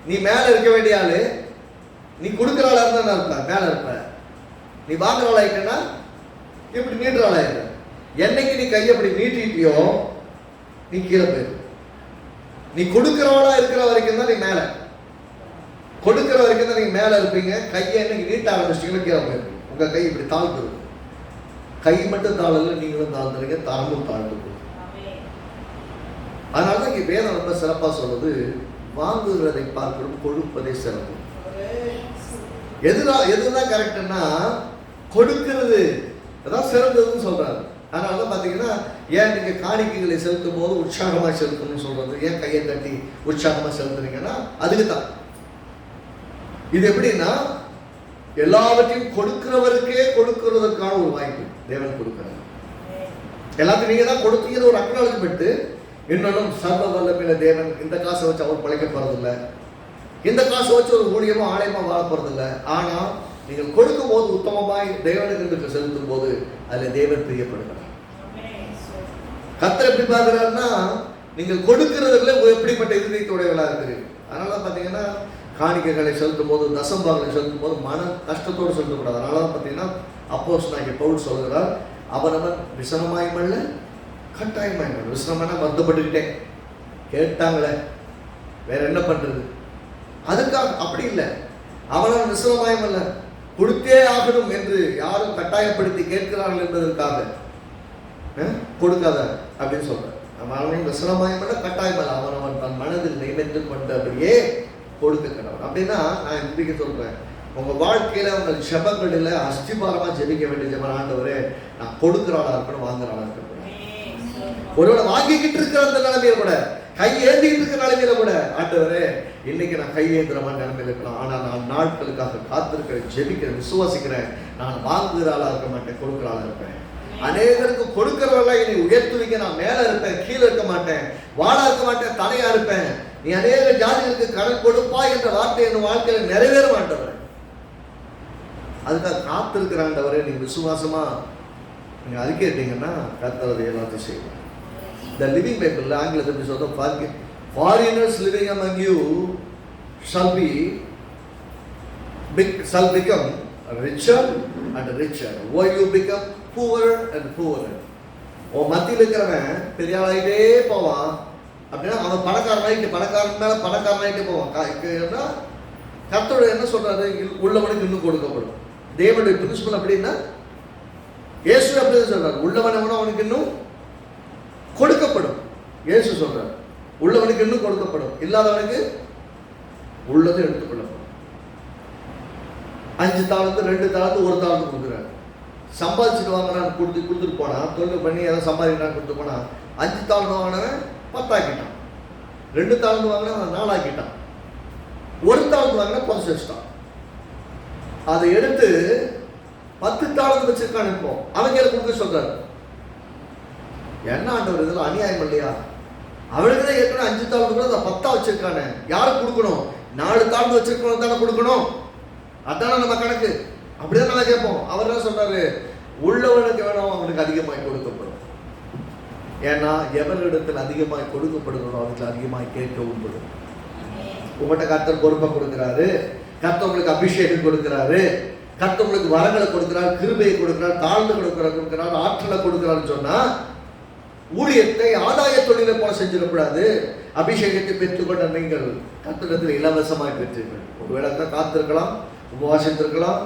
நீ மேல இருக்க வேண்டிய ஆளு, நீ கொடுக்குற ஆளா இருந்தா என்ன அர்த்தம்? மேல இருப்ப. நீ வாங்குற ஆள் ஆயிட்டனா இப்படி நீட்டுற ஆள் ஆயிட்ட. என்னைக்கு நீ கையை அப்படி நீட்டிட்டியோ நீ கீழே போயிரு. நீ கொடுக்கிறவளா இருக்கிற வரைக்கும் தான் நீ மேல, கொடுக்கிற வரைக்கும் தான் நீங்க மேல இருப்பீங்க. கையை என்னைக்கு நீட்ட ஆரம்பிச்சிட்டீங்கன்னா கீழே போயிருப்பீங்க. உங்க கை இப்படி தாழ்ந்து, கை மட்டும் தாழல, நீங்களும் தாழ்ந்துறீங்க, தரமும் தாழ்ந்து. அதனாலதான் இங்க வேதம் ரொம்ப சிறப்பா சொல்றது, வாங்குகிறதை பார்க்கணும், கொடுப்பதை சிறப்பு. எதுதான் கரெக்ட்னா கொடுக்கிறது அதான் சிறந்ததுன்னு சொல்றாரு. அதனால தான் பார்த்தீங்கன்னா ஏன் நீங்கள் காணிக்கைகளை செலுத்தும் போது உற்சாகமாக செலுத்தணும்னு சொல்றது, ஏன் கையை தட்டி உற்சாகமாக செலுத்துறீங்கன்னா அதுக்கு தான். இது எப்படின்னா எல்லாவற்றையும் கொடுக்கிறவருக்கே கொடுக்கிறதுக்கான ஒரு வாய்ப்பு தேவன் கொடுக்கிறார். எல்லாத்தையும் நீங்க தான் கொடுத்தீங்கன்னு ஒரு அக்னாலஜ்மெண்ட். இன்னொன்னும் சர்வ வல்லமையுள்ள தேவன் இந்த காசை வச்சு அவர் பழைக்க போறதில்லை, இந்த காசை வச்சு ஒரு ஊழியமா ஆலயமா வாழ போறதில்லை. ஆனா நீங்கள் கொடுக்கும் போது உத்தமமாய் தேவனுக்கு செலுத்தும் போது அதுல தேவன் பிரியப்படுகிறார். கர்த்தர் எப்படி பார்க்கிறாருன்னா நீங்கள் கொடுக்கிறதுல எப்படிப்பட்ட இதயத்தோடையவளா இருக்குது. அதனால பாத்தீங்கன்னா காணிக்கைகளை செலுத்தும் போது தசம்பாகளை செலுத்தும் போது மன கஷ்டத்தோடு செலுத்தக்கூடாது. அதனால தான் பார்த்தீங்கன்னா அப்போஸ்தலனாகிய பவுல் சொல்கிறார், அவனவன் விசனமாயமல்ல கட்டாயமாயமல்ல. விசனமான வருத்தப்பட்டுக்கிட்டேன் கேட்டாங்களே வேற என்ன பண்றது, அதுக்காக அப்படி இல்லை. அவனவன் விசனமாயமல்ல கொடுத்தே ஆகணும் என்று யாரும் கட்டாயப்படுத்தி கேட்கிறார்கள் என்பதற்காக கொடுக்காத அப்படின்னு சொல்றேன். அவனவன் விசனமாயமல்ல கட்டாயமல்ல, அவனவன் தன் மனதில் நியமித்து கொண்டபடியே கொடுக்க கடவுள். அப்படின்னா நான் இப்படிக்க சொல்றேன், உங்க வாழ்க்கையில உங்கள் ஜெபங்களில் அஸ்திபாரமா ஜெபிக்க வேண்டிய ஜெபம், ஆண்டவரே நான் கொடுக்குறாளா இருக்கணும் வாங்குறாளா இருக்கணும். ஒருவேளை வாங்கிக்கிட்டு இருக்கிற அந்த நிலைமையில கூட, கை ஏந்திக்கிட்டு இருக்கிற நிலைமையில கூட, ஆண்டவரே இன்னைக்கு நான் கை ஏந்திரமான நிலைமையில இருக்கலாம், ஆனா நான் நாட்களுக்காக காத்திருக்கிறேன், ஜெபிக்கிறேன், விசுவாசிக்கிறேன், நான் வாங்குகிறாளா இருக்க மாட்டேன், கொடுக்குறாளா இருப்பேன். அநேகருக்கு கொடுக்கிறவர்களா என்னை உயர்த்துவீங்க, நான் மேல இருப்பேன், கீழே இருக்க மாட்டேன், வாழா இருக்க மாட்டேன், தலையா இருப்பேன். நீ அநேக ஜாதிகளுக்கு கடன் கொடுப்பா என்ற வார்த்தை என் வாழ்க்கையில நிறைவேற மாட்டவர். அதுக்காக காத்திருக்கிற ஆண்டவரே நீங்க விசுவாசமா நீங்க அறிக்கைட்டீங்கன்னா கர்த்தர் அதை எல்லாத்தையும் செய்வார். The Living Bible ஆங்கிலத்தில் எப்படி சொல்றோம், foreigners living among you shall become richer and richer, while you become poorer and poorer. ஓ மத்தியில் இருக்கிறவன் பெரிய ஆளாயிட்டே போவான் அப்படின்னா அவன் பணக்காரன் மேல பணக்காரனாயிட்டே போவான். கர்த்தர் என்ன சொல்றாரு, உள்ளவனுக்கு இன்னும் கொடுக்கப்படும். தேவனுடைய பிரின்சிபல் அப்படின்னா இயேசு அப்படிதான் சொல்றாரு, உள்ளவன் அவனுக்கு இன்னும் கொடுக்கப்படும். இயேசு சொல்றாரு உள்ளவனுக்கு இன்னும் கொடுக்கப்படும், இல்லாதவனுக்கு உள்ளது எடுத்துக்கொள்ளப்படும். 5 தாளந்து 2 தாளந்து 1 தாளந்து கொடுக்குறாரு. சம்பாதிச்சுட்டு வாங்கினான் கொடுத்துட்டு போனா, தொழில் பண்ணி ஏதாவது சம்பாதிக்கிறான்னு கொடுத்து போனா 5 தாளந்து வாங்கினவன் 10 ஆக்கிட்டான், 2 தாளந்து வாங்கினவன் 4 ஆக்கிட்டான், 1 தாளந்து வாங்கினா புதைச்சு வச்சுட்டான். அதை எடுத்து 10 தாளந்து வச்சிருக்கான். இப்போ அவங்க கொடுக்க சொல்றாரு, என்ன ஆண்டவர் இதெல்லாம் அநியாயம் இல்லையா? அவனுக்கு தான் ஏற்கனவே 5 தாளந்து கூட 10 வச்சிருக்கானே, யாருக்கு கொடுக்கணும்? 4 தாளந்து வச்சிருக்கணும் தானே கொடுக்கணும், அதான நம்ம கணக்கு. அப்படிதான் நல்லா கேட்போம். அவர் என்ன சொல்றாரு, உள்ளவனுக்கு வேணும் அவனுக்கு அதிகமாய் கொடுக்கப்படும். ஏன்னா எவரிடத்தில் அதிகமாய் கொடுக்கப்படுகிறோம் அவனுக்கு அதிகமாய் கேட்கவும் படும். உங்கள்கிட்ட கர்த்தர் பொறுப்பை கொடுக்கிறாரு, கர்த்தர் உங்களுக்கு அபிஷேகம் கொடுக்கிறாரு, கர்த்தர் உங்களுக்கு வரங்களை கொடுக்கிறார், கிருபையை கொடுக்கிறார், தாழ்ந்து கொடுக்கிறார், ஆற்றலை கொடுக்கிறான்னு சொன்னா ஊழியத்தை ஆதாய தொழிலை போல செஞ்சிடக்கூடாது. அபிஷேகத்தை பெற்றுக்கொண்ட நீங்கள் கர்த்தரிடத்தில் இலவசமாய் பெற்றீர்கள். ஒருவேளை தான் காத்திருக்கலாம், உபவாசித்திருக்கலாம்,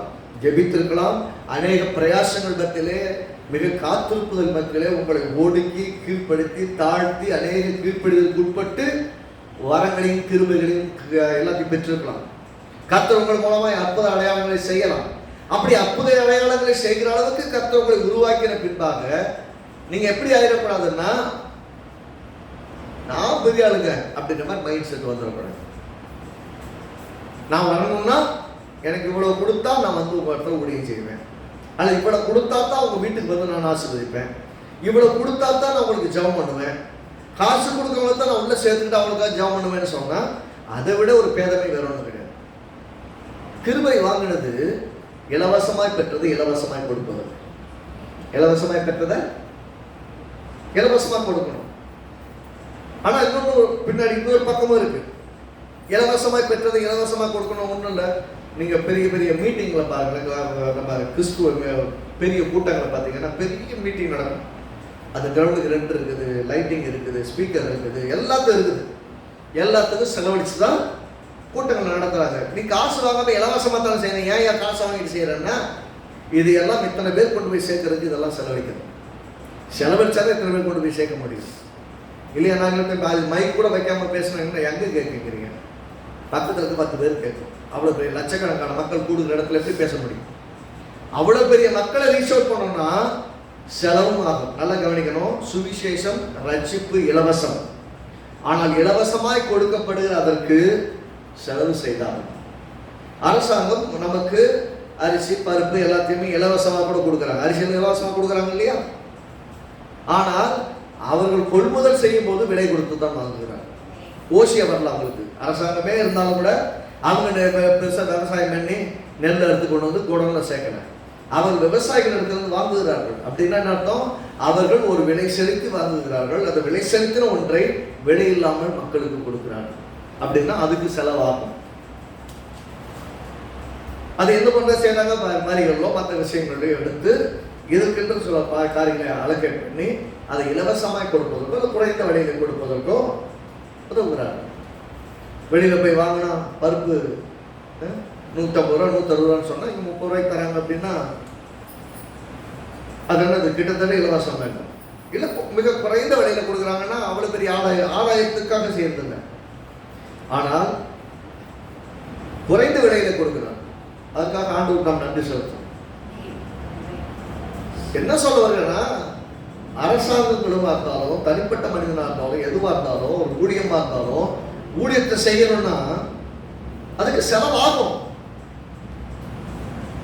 ஜெபித்திருக்கலாம், அநேக பிரயாசங்கள் மத்தியிலே மிக காத்திருப்புதல் மத்தியிலே உங்களை ஒடுக்கி கீழ்ப்படுத்தி தாழ்த்தி அநேக கீழ்ப்படுதலுக்கு உட்பட்டு வரங்களையும் கிருபைகளையும் எல்லாத்தையும் பெற்றிருக்கலாம். கர்த்தர் உங்கள் மூலமாய் அற்புத அடையாளங்களை செய்யலாம். அப்படி அற்புத அடையாளங்களை செய்கிற அளவுக்கு கர்த்தர் உங்களை உருவாக்கின பின்பாக நீங்க எப்படி ஆயிடக்கூடாதுன்னா நான் பெரிய ஆளுங்க அப்படின்ற மாதிரி மைண்ட் செட் வந்துடக்கூடாது. நான் வரணும்னா எனக்கு இவ்வளவு கொடுத்தா நான் வந்து உங்கள்கிட்ட ஊழியம் செய்வேன், அல்லது இவ்வளவு கொடுத்தா தான் உங்க வீட்டுக்கு வந்து நான் ஆசீர்வதிப்பேன், இவ்வளவு கொடுத்தா தான் நான் உங்களுக்கு ஜெபம் பண்ணுவேன், காசு கொடுக்கறவங்க தான் நான் உள்ள சேர்த்துக்கிட்டு அவங்களுக்காக ஜெபம் பண்ணுவேன்னு சொன்னா அதை விட ஒரு பேதமை வேற ஒன்றும் கிடையாது. கிருபை வாங்கினது இலவசமாய் பெற்றது, இலவசமாய் கொடுப்பது. இலவசமாய் பெற்றதை இலவசமாக கொடுக்கணும். ஆனா இன்னொன்று பின்னாடி இன்னொரு பக்கமும் இருக்கு. இலவசமாய் பெற்றதை இலவசமாக கொடுக்கணும் ஒன்றும் இல்லை. நீங்க பெரிய பெரிய மீட்டிங்ல பாருங்க, நம்ம கிறிஸ்துவ பெரிய கூட்டங்களை பார்த்தீங்கன்னா பெரிய மீட்டிங் நடக்கும். அது கிரவுண்டுக்கு ரெண்ட் இருக்குது, லைட்டிங் இருக்குது, ஸ்பீக்கர் இருக்குது, எல்லாத்தையும் இருக்குது. எல்லாத்துக்கும் செலவழிச்சு தான் கூட்டங்கள் நடத்துறாங்க. நீ காசு வாங்காம இலவசமாக தானே செய்யணும். ஏன் காசு வாங்கிட்டு செய்யறேன்னா இது எல்லாம் இத்தனை பேர் கொண்டு போய் சேர்க்கறதுக்கு இதெல்லாம் செலவழிக்கணும். செலவழிச்சாலே இத்தனை பேர் கொண்டு போய் சேர்க்க முடியும் இல்லையா? நாங்கள் மைக் கூட வைக்காம பேசணும் எங்க கேட்குறீங்க? பக்கத்துல இருந்து 10 பேர் கேட்கும். அவ்வளவு பெரிய லட்சக்கணக்கான மக்கள் கூடுகிற இடத்துல எப்படி பேச முடியும்? அவ்வளவு பெரிய மக்களை ரீச் அவுட் பண்ணோம்னா செலவும் ஆகும். நல்லா கவனிக்கணும். சுவிசேஷம், ரட்சிப்பு இலவசம். ஆனால் இலவசமாய் கொடுக்கப்படுகிற அதற்கு செலவு செய்தாங்க. அரசாங்கம் நமக்கு அரிசி பருப்பு எல்லாத்தையுமே இலவசமாக கூட கொடுக்குறாங்க. அரிசி இலவசமாக கொடுக்குறாங்க இல்லையா? ஆனால் அவர்கள் கொள்முதல் செய்யும் போது விலை கொடுத்து தான் வாங்குகிறாங்க. ஓசியா வரல அவங்களுக்கு. அரசாங்கமே இருந்தாலும் கூட அவங்க பெருசாக விவசாயம் பண்ணி நெல் எடுத்து கொண்டு வந்து குடம்ல சேர்க்கணும். அவர்கள் விவசாயிகள் இடத்துல வாங்குகிறார்கள். அப்படின்னா என்ன அர்த்தம்? அவர்கள் ஒரு விலை செலுத்தி வாங்குகிறார்கள். அந்த விலை செலுத்தின ஒன்றை விலை இல்லாமல் மக்களுக்கு கொடுக்கிறார்கள். அப்படின்னா அதுக்கு செலவாகும். அது என்ன பண்ற செய்யறாங்க? மறிகளோ மற்ற விஷயங்களோ எடுத்து இதுக்கென்று சில காரியங்களை அலோகேட் பண்ணி அதை இலவசமாய் கொடுப்பதற்கோ அல்லது குறைந்த விலையில கொடுப்பதற்கோ உதவுகிறார்கள். வெளியில போய் வாங்கினா பருப்பு 150 ரூபா 160 ரூபான்னு சொன்னா இங்க 30 ரூபாய்க்கு தராங்க. அப்படின்னா அது என்னது? கிட்டத்தட்ட இலவசம் வேண்டும். இல்ல மிக குறைந்த விலையில கொடுக்குறாங்கன்னா அவ்வளவு பெரிய ஆதாயத்துக்காக செய்யறதில்லை. ஆனால் குறைந்த விலையில கொடுக்குறாங்க. அதுக்காக ஆண்டவருக்கு நாம் நன்றி செலுத்தணும். என்ன சொல்ல வருகிறேன்னா, அரசாங்கம் குழுவா இருந்தாலும் தனிப்பட்ட மனிதனா இருந்தாலும் எதுவா இருந்தாலும் ஒரு ஊழியமா இருந்தாலும் ஊழியத்தை செய்யணும்னா அதுக்கு செலவாகும்.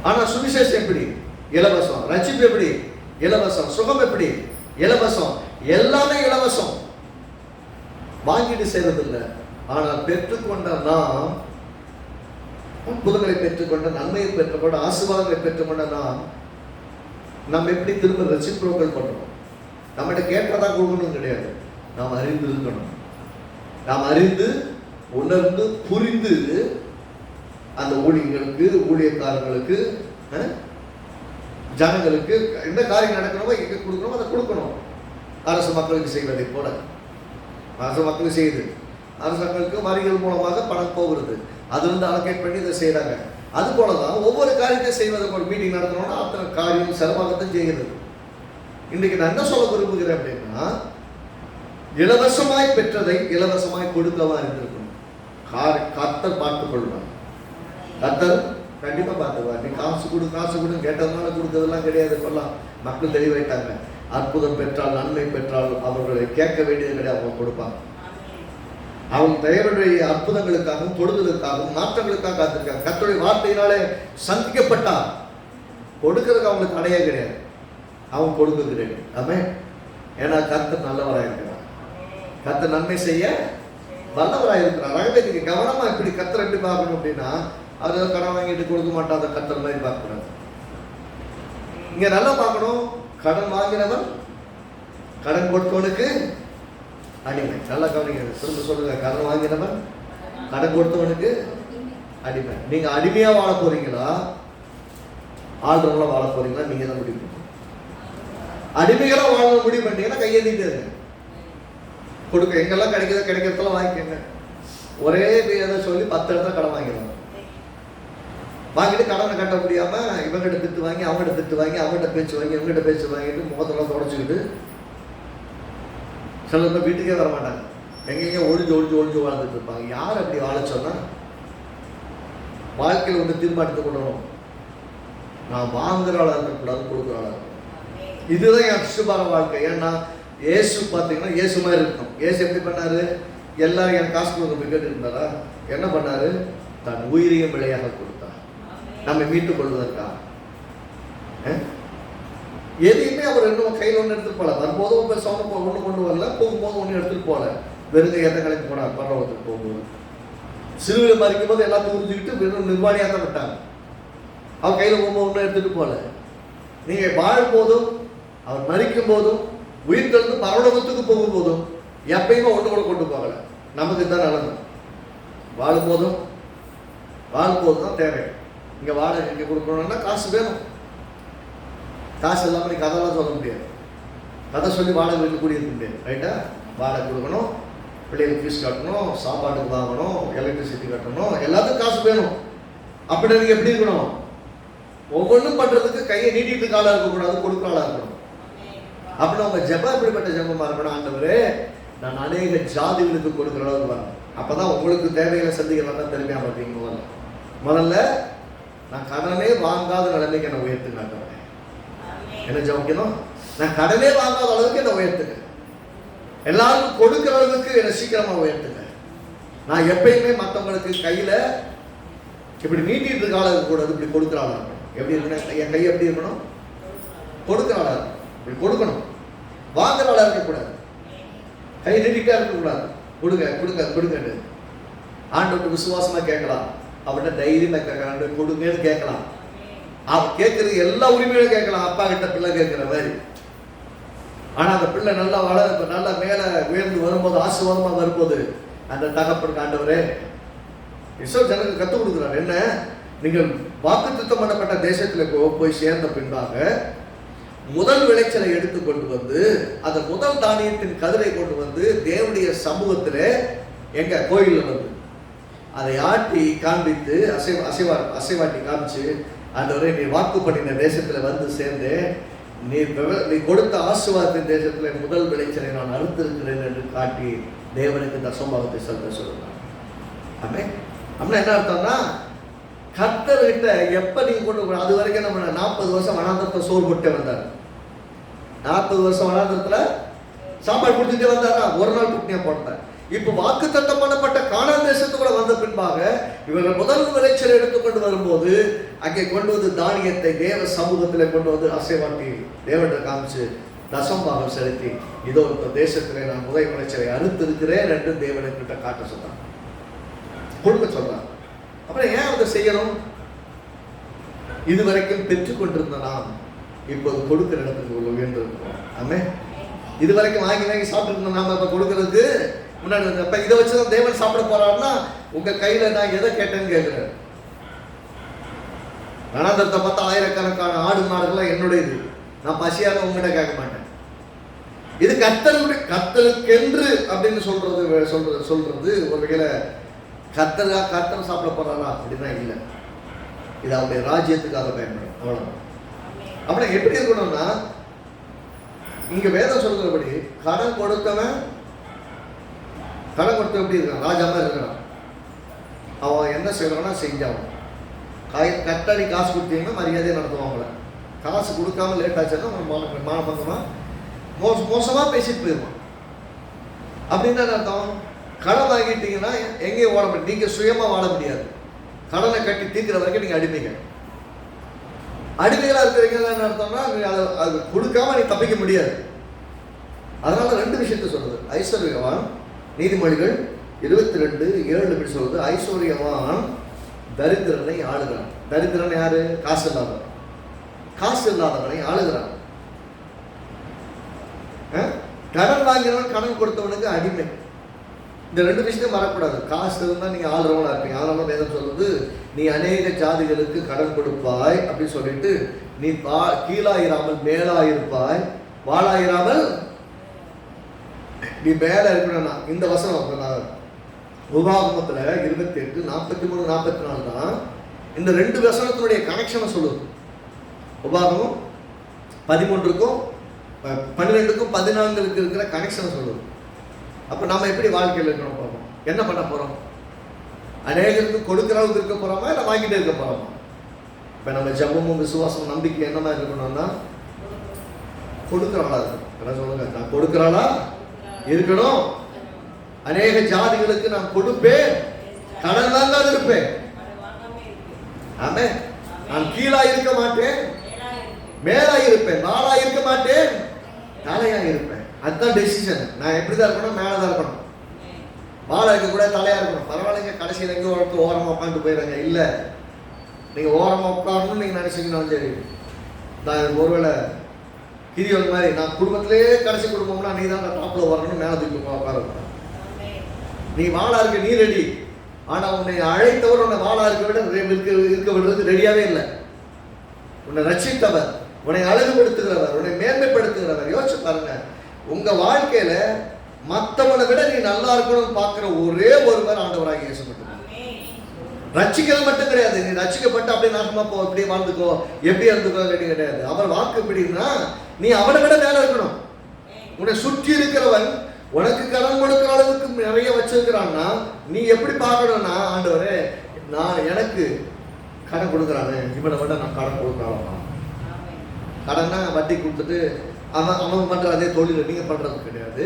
ஆனா சுவிசேஷம் எப்படி? இலவசம். ரட்சிப்பு எப்படி? இலவசம். சுகம் எப்படி? இலவசம். எல்லாமே இலவசம். வாங்கிட்டு செய்வதில்லை. ஆனால் பெற்றுக்கொண்ட நாம், அற்புதங்களை பெற்றுக்கொண்ட, நன்மையை பெற்றுக்கொண்ட, ஆசீர்வாதங்களை பெற்றுக்கொண்ட நாம் எப்படி திரும்ப ரெசிப்ரோக்கல் பண்றோம்? நம்மகிட்ட கேட்டதா கொடுக்கணும் கிடையாது. நாம் அறிந்து இருக்கணும். நாம் அறிந்து உணர்ந்து புரிந்து அந்த ஊழியர்களுக்கு, ஊழியக்காரர்களுக்கு, ஜனங்களுக்கு எந்த காரியம் நடக்கணுமோ எங்க கொடுக்கணுமோ அதை கொடுக்கணும். அரசு மக்களுக்கு செய்வதை போல அரசு மக்களுக்கு செய்யுது. அரசாங்கங்களுக்கு வரிகள் மூலமாக பணம் போகிறது. அது வந்து அலோகேட் பண்ணி இதை செய்யறாங்க. அது போலதான் ஒவ்வொரு காரியத்தை செய்வதற்கு ஒரு மீட்டிங் நடத்தணும்னா அத்தனை காரியம் செலவாகத்தான் செய்கிறது. இன்றைக்கு நான் என்ன சொல்ல விரும்புகிறேன் அப்படின்னா, இலவசமாய் பெற்றதை இலவசமாய் கொடுக்கவா இருந்திருக்கணும். கர்த்தர் பார்த்துக் கொள்வார். கர்த்தர் கண்டிப்பா பார்த்துக்குவார். நீ காசு கொடு காசு கொடு கேட்டதுனால கொடுத்ததெல்லாம் கிடையாது. இப்பெல்லாம் மக்கள் தெளிவாயிட்டாங்க. அற்புதம் பெற்றால், நன்மை பெற்றால் அவர்களை கேட்க வேண்டியது கிடையாது. அவங்க கொடுப்பாங்க. அவங்க தேவனுடைய அற்புதங்களுக்காகவும் தொடுதலுக்காகவும் மாற்றங்களுக்காக காத்திருக்காங்க. கர்த்தருடைய வார்த்தையினாலே சந்திக்கப்பட்டா கொடுக்கறதுக்கு அவங்களுக்கு தடையே கிடையாது. அவங்க கொடுக்க கிடையாது. ஆமென். ஏன்னா கர்த்தர் நல்லவராக இருக்கிறார். கர்த்தர் நன்மை செய்ய வல்லவராக இருக்கிறார். ஆகவே நீங்க கவனமா இப்படி கர்த்தர் எப்படி பார்க்கணும் அப்படின்னா, அதை கடன் வாங்கிட்டு கொடுக்க மாட்டாத கர்த்தர் மாதிரி பார்க்கக்கூடாது. இங்க நல்லா பார்க்கணும். கடன் வாங்கினவன் கடன் கொடுத்தவனுக்கு அடிமை. நல்லா கவனிங்க. திரும்ப சொல்லுங்க. கடன் வாங்கினவன் கடன் கொடுத்தவனுக்கு அடிமை. நீங்க அடிமையா வாழ போறீங்களா, ஆள்றவங்களா வாழ போறீங்களா? நீங்க தான் முடிவு. அடிமைகளா வாழ முடிவு பண்ணீங்கன்னா கையெழுதிட்டு கொடுக்க எங்கெல்லாம் கிடைக்குதோ கிடைக்கிறதெல்லாம் வாங்கிக்கோங்க. ஒரே பேரை சொல்லி 10 இடத்துல கடன் வாங்கிடுவாங்க. வாங்கிட்டு கடனை கட்ட முடியாம இவங்கிட்ட திட்டு வாங்கி, அவங்ககிட்ட திட்டு வாங்கி, அவங்ககிட்ட பேச்சு வாங்கி, இவங்ககிட்ட பேச்சு வாங்கிட்டு முகத்தெல்லாம் தொடச்சிக்கிட்டு சில பேர் வீட்டுக்கே வர மாட்டாங்க. எங்கெங்க ஒழிஞ்சு வாழ்ந்துட்டு இருப்பாங்க. யார் அப்படி வாழ சொன்னா? வாழ்க்கையில் வந்து தீர்மானத்தை கொள்ளணும். நான் வாங்குற ஆளா இருக்கக்கூடாது, கொடுக்குற ஆளா இருக்கணும். இதுதான் என் சுபார வாழ்க்கை. ஏன்னா ஏசு பார்த்தீங்கன்னா ஏசு மாதிரி இருக்கணும். ஏசு எப்படி பண்ணாரு? எல்லாரும் என் காசு கொடுக்க போய் கேட்டு இருந்தாரா? என்ன பண்ணாரு? தன் உயிரையும் விலையாக கொடுத்தார், நம்ம மீட்டுக் கொள்வதற்காக. எதையுமே அவர் இன்னும் கையில் ஒன்று எடுத்துட்டு போல. வரும்போதும் பேசாம ஒன்று கொண்டு வரல, போகும்போது ஒன்று எடுத்துட்டு போல. வெறுங்க எந்த கலைக்கு போனார் பரலோகத்துக்கு போகும்போது. சிறுவையில் மறிக்கும் போது எல்லாத்தையும் உறிஞ்சிக்கிட்டு வெறும் நிர்வாணியாக தான் விட்டாங்க. அவர் கையில் போகும்போது ஒன்றும் எடுத்துட்டு போல. நீங்க வாழும் போதும், அவர் மறிக்கும் போதும், உயிர் தெழுந்து பரலோகத்துக்கு போகும்போதும் எப்பயுமே ஒன்று கூட கொண்டு போகல. நமக்கு தான் நல்லது. வாழும்போதும் தான் தேவை. இங்க வாடகை இங்க கொடுக்கணும்னா காசு வேணும். காசு இல்லாமல் நீ கதைலாம் சொல்ல முடியாது. கதை சொல்லி வாடகை வீட்டில் கூடியிருக்க முடியாது. ரைட்டா? வாடகை கொடுக்கணும், பிள்ளைகளுக்கு ஃபீஸ் கட்டணும், சாப்பாட்டுக்கு வாங்கணும், எலக்ட்ரிசிட்டி கட்டணும், எல்லாத்துக்கும் காசு வேணும். அப்படி நீங்க எப்படி இருக்கணும்? ஒவ்வொன்றும் பண்றதுக்கு கையை நீட்டிட்டு காலா இருக்கக்கூடாது, கொடுக்க ஆளா இருக்கணும். அப்படின்னா உங்க ஜெபம் எப்படிப்பட்ட ஜெபமா இருக்கணும்? ஆண்டவரே, நான் அநேக ஜாதிகளுக்கு கொடுக்குற அளவுக்கு வரணும். அப்பதான் உங்களுக்கு தேவைகளை சந்திக்கலாம் திறமையா பார்த்தீங்க. முதல்ல நான் கடனே வாங்காத நிலைமைக்கு என்ன உயர்த்து காட்டுறேன். என்ன ஜெபிக்கணும்? நான் கடனே வாங்காத அளவுக்கு என்ன உயர்த்துங்க. எல்லாருக்கும் கொடுக்கிற அளவுக்கு என்ன சீக்கிரமா உயர்த்துங்க. நான் எப்பயுமே மற்றவங்களுக்கு கையில இப்படி நீட்டிட்டு இருக்க ஆளா இருக்கக்கூடாது, இப்படி கொடுக்குற ஆளா இருக்கணும். எப்படி இருக்கணும்? என் கை எப்படி இருக்கணும்? கொடுக்குற ஆளா இருக்கணும். இப்படி கொடுக்கணும். வாங்குற ஆளா இருக்கக்கூடாது. கை நீட்டிட்டா இருக்கக்கூடாது. கொடுங்க கொடுங்க கொடுங்க. ஆண்டவருக்கு விசுவாசமா கேட்கலாம். அவர்கிட்ட தைரியமா கேட்கலாம். கொடுங்கன்னு கேட்கலாம். அவர் கேட்கறது எல்லா உரிமையும் கேட்கலாம். அப்பா கிட்ட பிள்ளை கேட்கிற மாதிரி. ஆனா அந்த பிள்ளை நல்லா நல்லா மேல உயர்ந்து வரும்போது, ஆசீர்வாதமா வரும்போது, அந்த தகப்பனுக்கு ஆண்டவரே ஜனங்களுக்கு கற்றுக் கொடுக்குறாரு. என்ன? நீங்கள் வாக்குத்தத்தம் பண்ணப்பட்ட தேசத்துல போய் சேர்ந்த பின்பாக முதல் விளைச்சலை எடுத்து கொண்டு வந்து, அந்த முதல் தானியத்தின் கதிரை கொண்டு வந்து தேவனுடைய சமூகத்துல எங்க கோயில்ல வந்து அதை ஆட்டி காண்பித்து அசைவாட்டி காமிச்சு, ஆண்டவரே நீ வாக்கு பண்ணின தேசத்துல வந்து சேர்ந்து நீ கொடுத்த ஆசீர்வாதத்தின் தேசத்துல முதல் விளைச்சலை நான் அறுத்திருக்கிறேன் என்று காட்டி தேவனுக்கு தசமபாகத்தை செலுத்த சொல்லுறாங்க. ஆமென். அப்படின்னா என்ன அர்த்தம்னா, கர்த்தர்கிட்ட எப்ப நீங்க கொண்டு, அது வரைக்கும் நம்ம 40 வருஷம் வனாந்தரத்தை சோறு போட்டு வந்தார். 40 வருஷம் வனாந்தரத்துல சாப்பாடு கொடுத்துட்டே வந்தாரா? ஒரு நாள் குட்டியா போட்டார். இப்ப வாக்கு தத்தம் பண்ணப்பட்ட கானான் தேசத்துக்குள்ள வந்த பின்பாக இவர்கள் முதல் விளைச்சல் எடுத்துக்கொண்டு வரும்போது அங்கே கொண்டு வந்து தானியத்தை தேவ சமூகத்தில் கொண்டு வந்து அசைவாட்டி தேவனை காமிச்சு தசம்பாகம் செலுத்தி, இதோ இந்த தேசத்திலே நான் முதல் விளைச்சலை அறுத்திருக்கிறேன் என்று தேவனுக்கிட்ட காட்ட சொல்றாங்க, கொடுக்க சொல்றாங்க. அப்புறம் ஏன் அதை செய்யணும்? இதுவரைக்கும் பெற்றுக் கொண்டிருந்த நாம் இப்போது கொடுக்கிற இடத்துக்கு உயர்ந்திருக்கிறோம். ஆமே. இதுவரைக்கும் வாங்கி வாங்கி சாப்பிட்டு நாம இப்ப கொடுக்கறதுக்கு முன்னாடி அப்ப இதை வச்சுதான் தேவன் சாப்பிட போறாருன்னா, உங்க கையில நான் எதை கேட்டேன்னு கேட்கிறேன். வனாந்தரத்தை பார்த்தா ஆயிரக்கணக்கான ஆடு மாடுகள்லாம் என்னுடையது. நான் பசியாக உங்ககிட்ட கேட்க மாட்டேன். இது கர்த்தருக்கென்று அப்படின்னு சொல்றது ஒரு வகையில கர்த்தர் சாப்பிட போறாரா அப்படின்னா இல்லை. இது அவருடைய ராஜ்யத்துக்காக பயன்படும். அவ்வளவுதான். அப்படின்னா எப்படி இருக்கணும்னா, இங்க வேதம் சொல்றபடி கடன் கொடுத்தவன் எப்படி இருக்கான்? ராஜா மாதிரி இருக்கிறான். அவன் என்ன செய்யறான்னா செஞ்சான். கட்டாடி காசு கொடுத்தீங்கன்னா மரியாதையை நடத்துவாங்கள. காசு கொடுக்காம லேட் ஆச்சுன்னா மானபங்கமா மோசமா பேசிட்டு போயிடுவான். அப்படின்னு அர்த்தம், கடன் வாங்கிட்டீங்கன்னா எங்கேயும் ஓட முடியாது. நீங்க சுயமா வாழ முடியாது. கடனை கட்டி தீர்க்கிற வரைக்கும் நீங்க அடிமைகளா இருக்கிறீங்கன்னு அர்த்தம்னா அது கொடுக்காம நீ தப்பிக்க முடியாது. அதனால 2 விஷயத்த சொல்றது. ஐஸ்வர்யவான், நீதிமொழிகள் 22:7 இப்படி சொல்றது, ஐஸ்வர்யவான் தரித்திரனை ஆளுகிறான். தரித்திரன் யாரு? காசு இல்லாதவன். காசு இல்லாதவனை ஆளுகிறான். கடன் வாங்கினவன் கடன் கொடுத்தவனுக்கு அடிமை. இந்த 2 விஷயத்தையும் வரக்கூடாது. காசு இருந்தால் நீங்க ஆளுறவங்களா இருப்பீங்க. அதனால வேதம் சொல்றது, நீ அநேக ஜாதிகளுக்கு கடன் கொடுப்பாய் அப்படின்னு சொல்லிட்டு, நீ கீழாயிராமல் மேலாயிருப்பாய், வாழாயிராமல் நீ மேல இருக்கணும்னா. இந்த வசனம் உபாகமத்துல 28, 43, 44 தான் இந்த 2 வசனத்தினுடைய கனெக்ஷனை சொல்லுது. உபாகமம் 13க்கும் 12க்கும் 14க்கு இருக்கிற கனெக்ஷனை சொல்லுது. அப்ப நம்ம எப்படி வாழ்க்கையில் இருக்கணும் பார்ப்போம். என்ன பண்ண போறோம்? அநேகருக்கு கொடுக்கிற அளவுக்கு இருக்க போறோமா, இல்லை வாங்கிட்டே இருக்க போறோமா? இப்ப நம்ம ஜபமும் விசுவாசம் நம்பிக்கை என்ன மாதிரி இருக்கணும்னா, கொடுக்கிறாளா இருக்கணும். என்ன சொல்லுங்க? நான் கொடுக்கிறாளா இருக்கணும். அநேக ஜாதிகளுக்கு நான் கொடுப்பேன், கடன் வாங்காது இருப்பேன். ஆமே. நான் கீழா இருக்க மாட்டேன், மேலா இருப்பேன். நாளா இருக்க மாட்டேன், தலையா இருப்பேன். அதுதான் டெசிஷன். நான் எப்படிதான் இருக்கணும்? மேலதான் இருக்கணும். வாழை இருக்க கூட தலையா இருக்கணும். பரவாயில்லைங்க, கடைசியில் எங்க ஓரமா உட்காந்து போயிடுறாங்க. இல்ல, நீங்க ஓரமா உட்காரணும்னு நீங்க நினைச்சீங்கன்னா சரி. நான் ஒருவேளை கிரியல் மாதிரி நான் குடும்பத்திலேயே கடைசி குடும்பம்னா நீ தான் டாப்ல வரணும், மேல தூக்கி உட்கார. நீ வாழா இருக்க, நீ ரெடி. ஆனா உன்னை அழைத்தவர் உன்னை வாழா இருக்க விடுறது ரெடியாவே இல்லை. உன்னை ரட்சித்தவர், உன்னை அழகுபடுத்துகிறவர், உன்னை மேன்மைப்படுத்துகிறவர். யோசிச்சு பாருங்க. உங்க வாழ்க்கையில மற்றவனை விட நீ நல்லா இருக்கணும்னு பார்க்கிற ஒரே ஒருவர் ஆண்டவராகிய இயேசு மட்டும். ரட்சிக்கிறது மட்டும் கிடையாது. நீ ரட்சிக்கப்பட்டு அப்படியே நாசமா போ, அப்படியே வாழ்ந்துக்கோ, எப்படி இருந்துக்கோ கிடையாது. அவர் வாக்கு எப்படின்னா, நீ அவனை விட மேல இருக்கணும். உன்னை சுற்றி இருக்கிறவன் உனக்கு கடன் கொடுக்கிற அளவுக்கு நிறைய வச்சிருக்கிறான்னா நீ எப்படி பார்க்கணும்னா, ஆண்டவரே நான் எனக்கு கடன் கொடுக்குறானு, இவனை விட நான் கடன் கொடுக்குறான். கடன்னா வட்டி கொடுத்துட்டு அவன் பண்ற அதே தொழில் நீங்க பண்றது கிடையாது.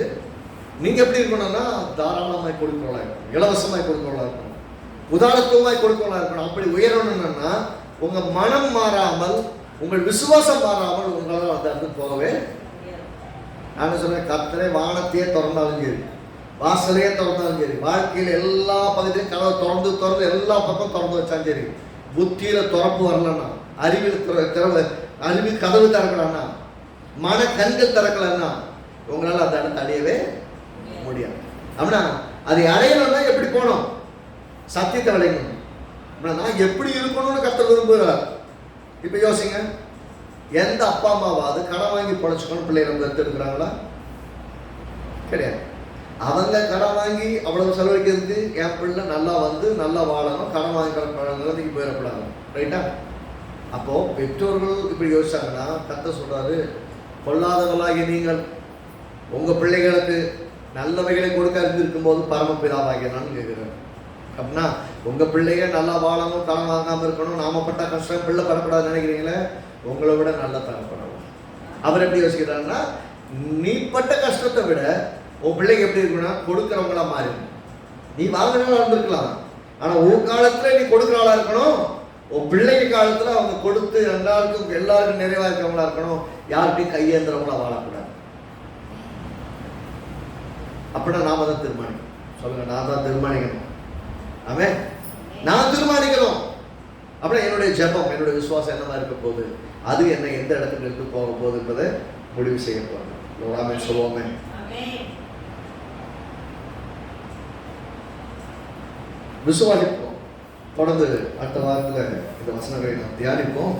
நீங்க எப்படி இருக்கணும்னா தாராளமாய் கொடுக்கிறவளா இருக்கணும், இலவசமாய் கொடுக்கிறவளா இருக்கணும், உதாரணத்துவமாய் கொடுக்கிறவளா இருக்கணும். அப்படி உயரணும்னா உங்க மனம் மாறாமல், உங்கள் விசுவாசம் மாறாமல் உங்களால் அந்த இடத்துக்கு போகவே. நான் சொன்னேன், கர்த்தரே வானத்தையே திறந்தாலும் சரி, வாசலையே திறந்தாலும் சரி, வாழ்க்கையில் எல்லா பகுதியிலும் கதவை திறந்து எல்லா பக்கம் திறந்து வச்சாலும் சரி, புத்தியில திறப்பு வரலன்னா, அறிவு கதவு திறக்கலன்னா, மன கண்கள் திறக்கலன்னா உங்களால் அந்த இடத்தை அடையவே முடியாது. அப்படின்னா அதை அடையணும்னா எப்படி போகணும்? சத்தியத்தை விளையணும். நான் எப்படி இருக்கணும்னு கர்த்தர் விரும்புகிறார். இப்ப யோசிங்க, எந்த அப்பா அம்மாவாவது கடன் வாங்கி பொழைச்சுக்கணும் பிள்ளைகள் எடுத்துருக்குறாங்களா? கிடையாது. அவங்க கடன் வாங்கி அவ்வளவு செலவழிக்கிறதுக்கு என் பிள்ளை நல்லா வந்து நல்லா வாழணும், கடன் வாங்கிக்கிற நிலைமைக்கு போயிடக்கூடாது. ரைட்டா? அப்போ பெற்றோர்கள் இப்படி யோசிச்சாங்கன்னா கர்த்தர் சொல்றாரு, பொல்லாதவர்களாகிய நீங்கள் உங்க பிள்ளைகளுக்கு நல்லவைகளை கொடுக்க அறிந்திருக்கும் போது பரமபிதாவாகிய நான் கேட்கிறேன். அப்படின்னா உங்க பிள்ளைங்க நல்லா வாழணும், கடன் வாங்காம இருக்கணும், நாம பட்ட கஷ்டம் பிள்ளை படக்கூடாதுன்னு நினைக்கிறீங்களே, உங்களை விட நல்லா தரப்படணும். அவர் எப்படி யோசிக்கிறாருன்னா, நீ பட்ட கஷ்டத்தை விட உன் பிள்ளைங்க எப்படி இருக்குன்னா கொடுக்குறவங்களா மாறிடும். நீ வாங்கினாலும் இருந்திருக்கலாம், ஆனா உன் காலத்துல நீ கொடுக்குற ஆளா இருக்கணும். உன் பிள்ளைங்க காலத்துல அவங்க கொடுத்து எல்லாருக்கும் நிறைவா இருக்கிறவங்களா இருக்கணும், யார்கிட்டையும் கையேந்திரவங்களா வாழக்கூடாது. அப்படின்னா நாம தான் தீர்மானிக்கணும். சொல்லுங்க, நான் தான் தீர்மானிக்கணும். ஆமென். நான் தீர்மானிக்கணும். அப்படின்னா என்னுடைய ஜெபம், என்னுடைய விசுவாசம் என்னவா இருக்க போகுது, அது என்ன எந்த இடத்துக்கு எடுத்து போக போகுது என்பதை முடிவு செய்ய போறோம். ஆமென் சொல்லுவோமே. விசுவாசிப்போம். தொடர்ந்து அடுத்த வாரத்தில் இந்த வசனங்களை நாம் தியானிப்போம்.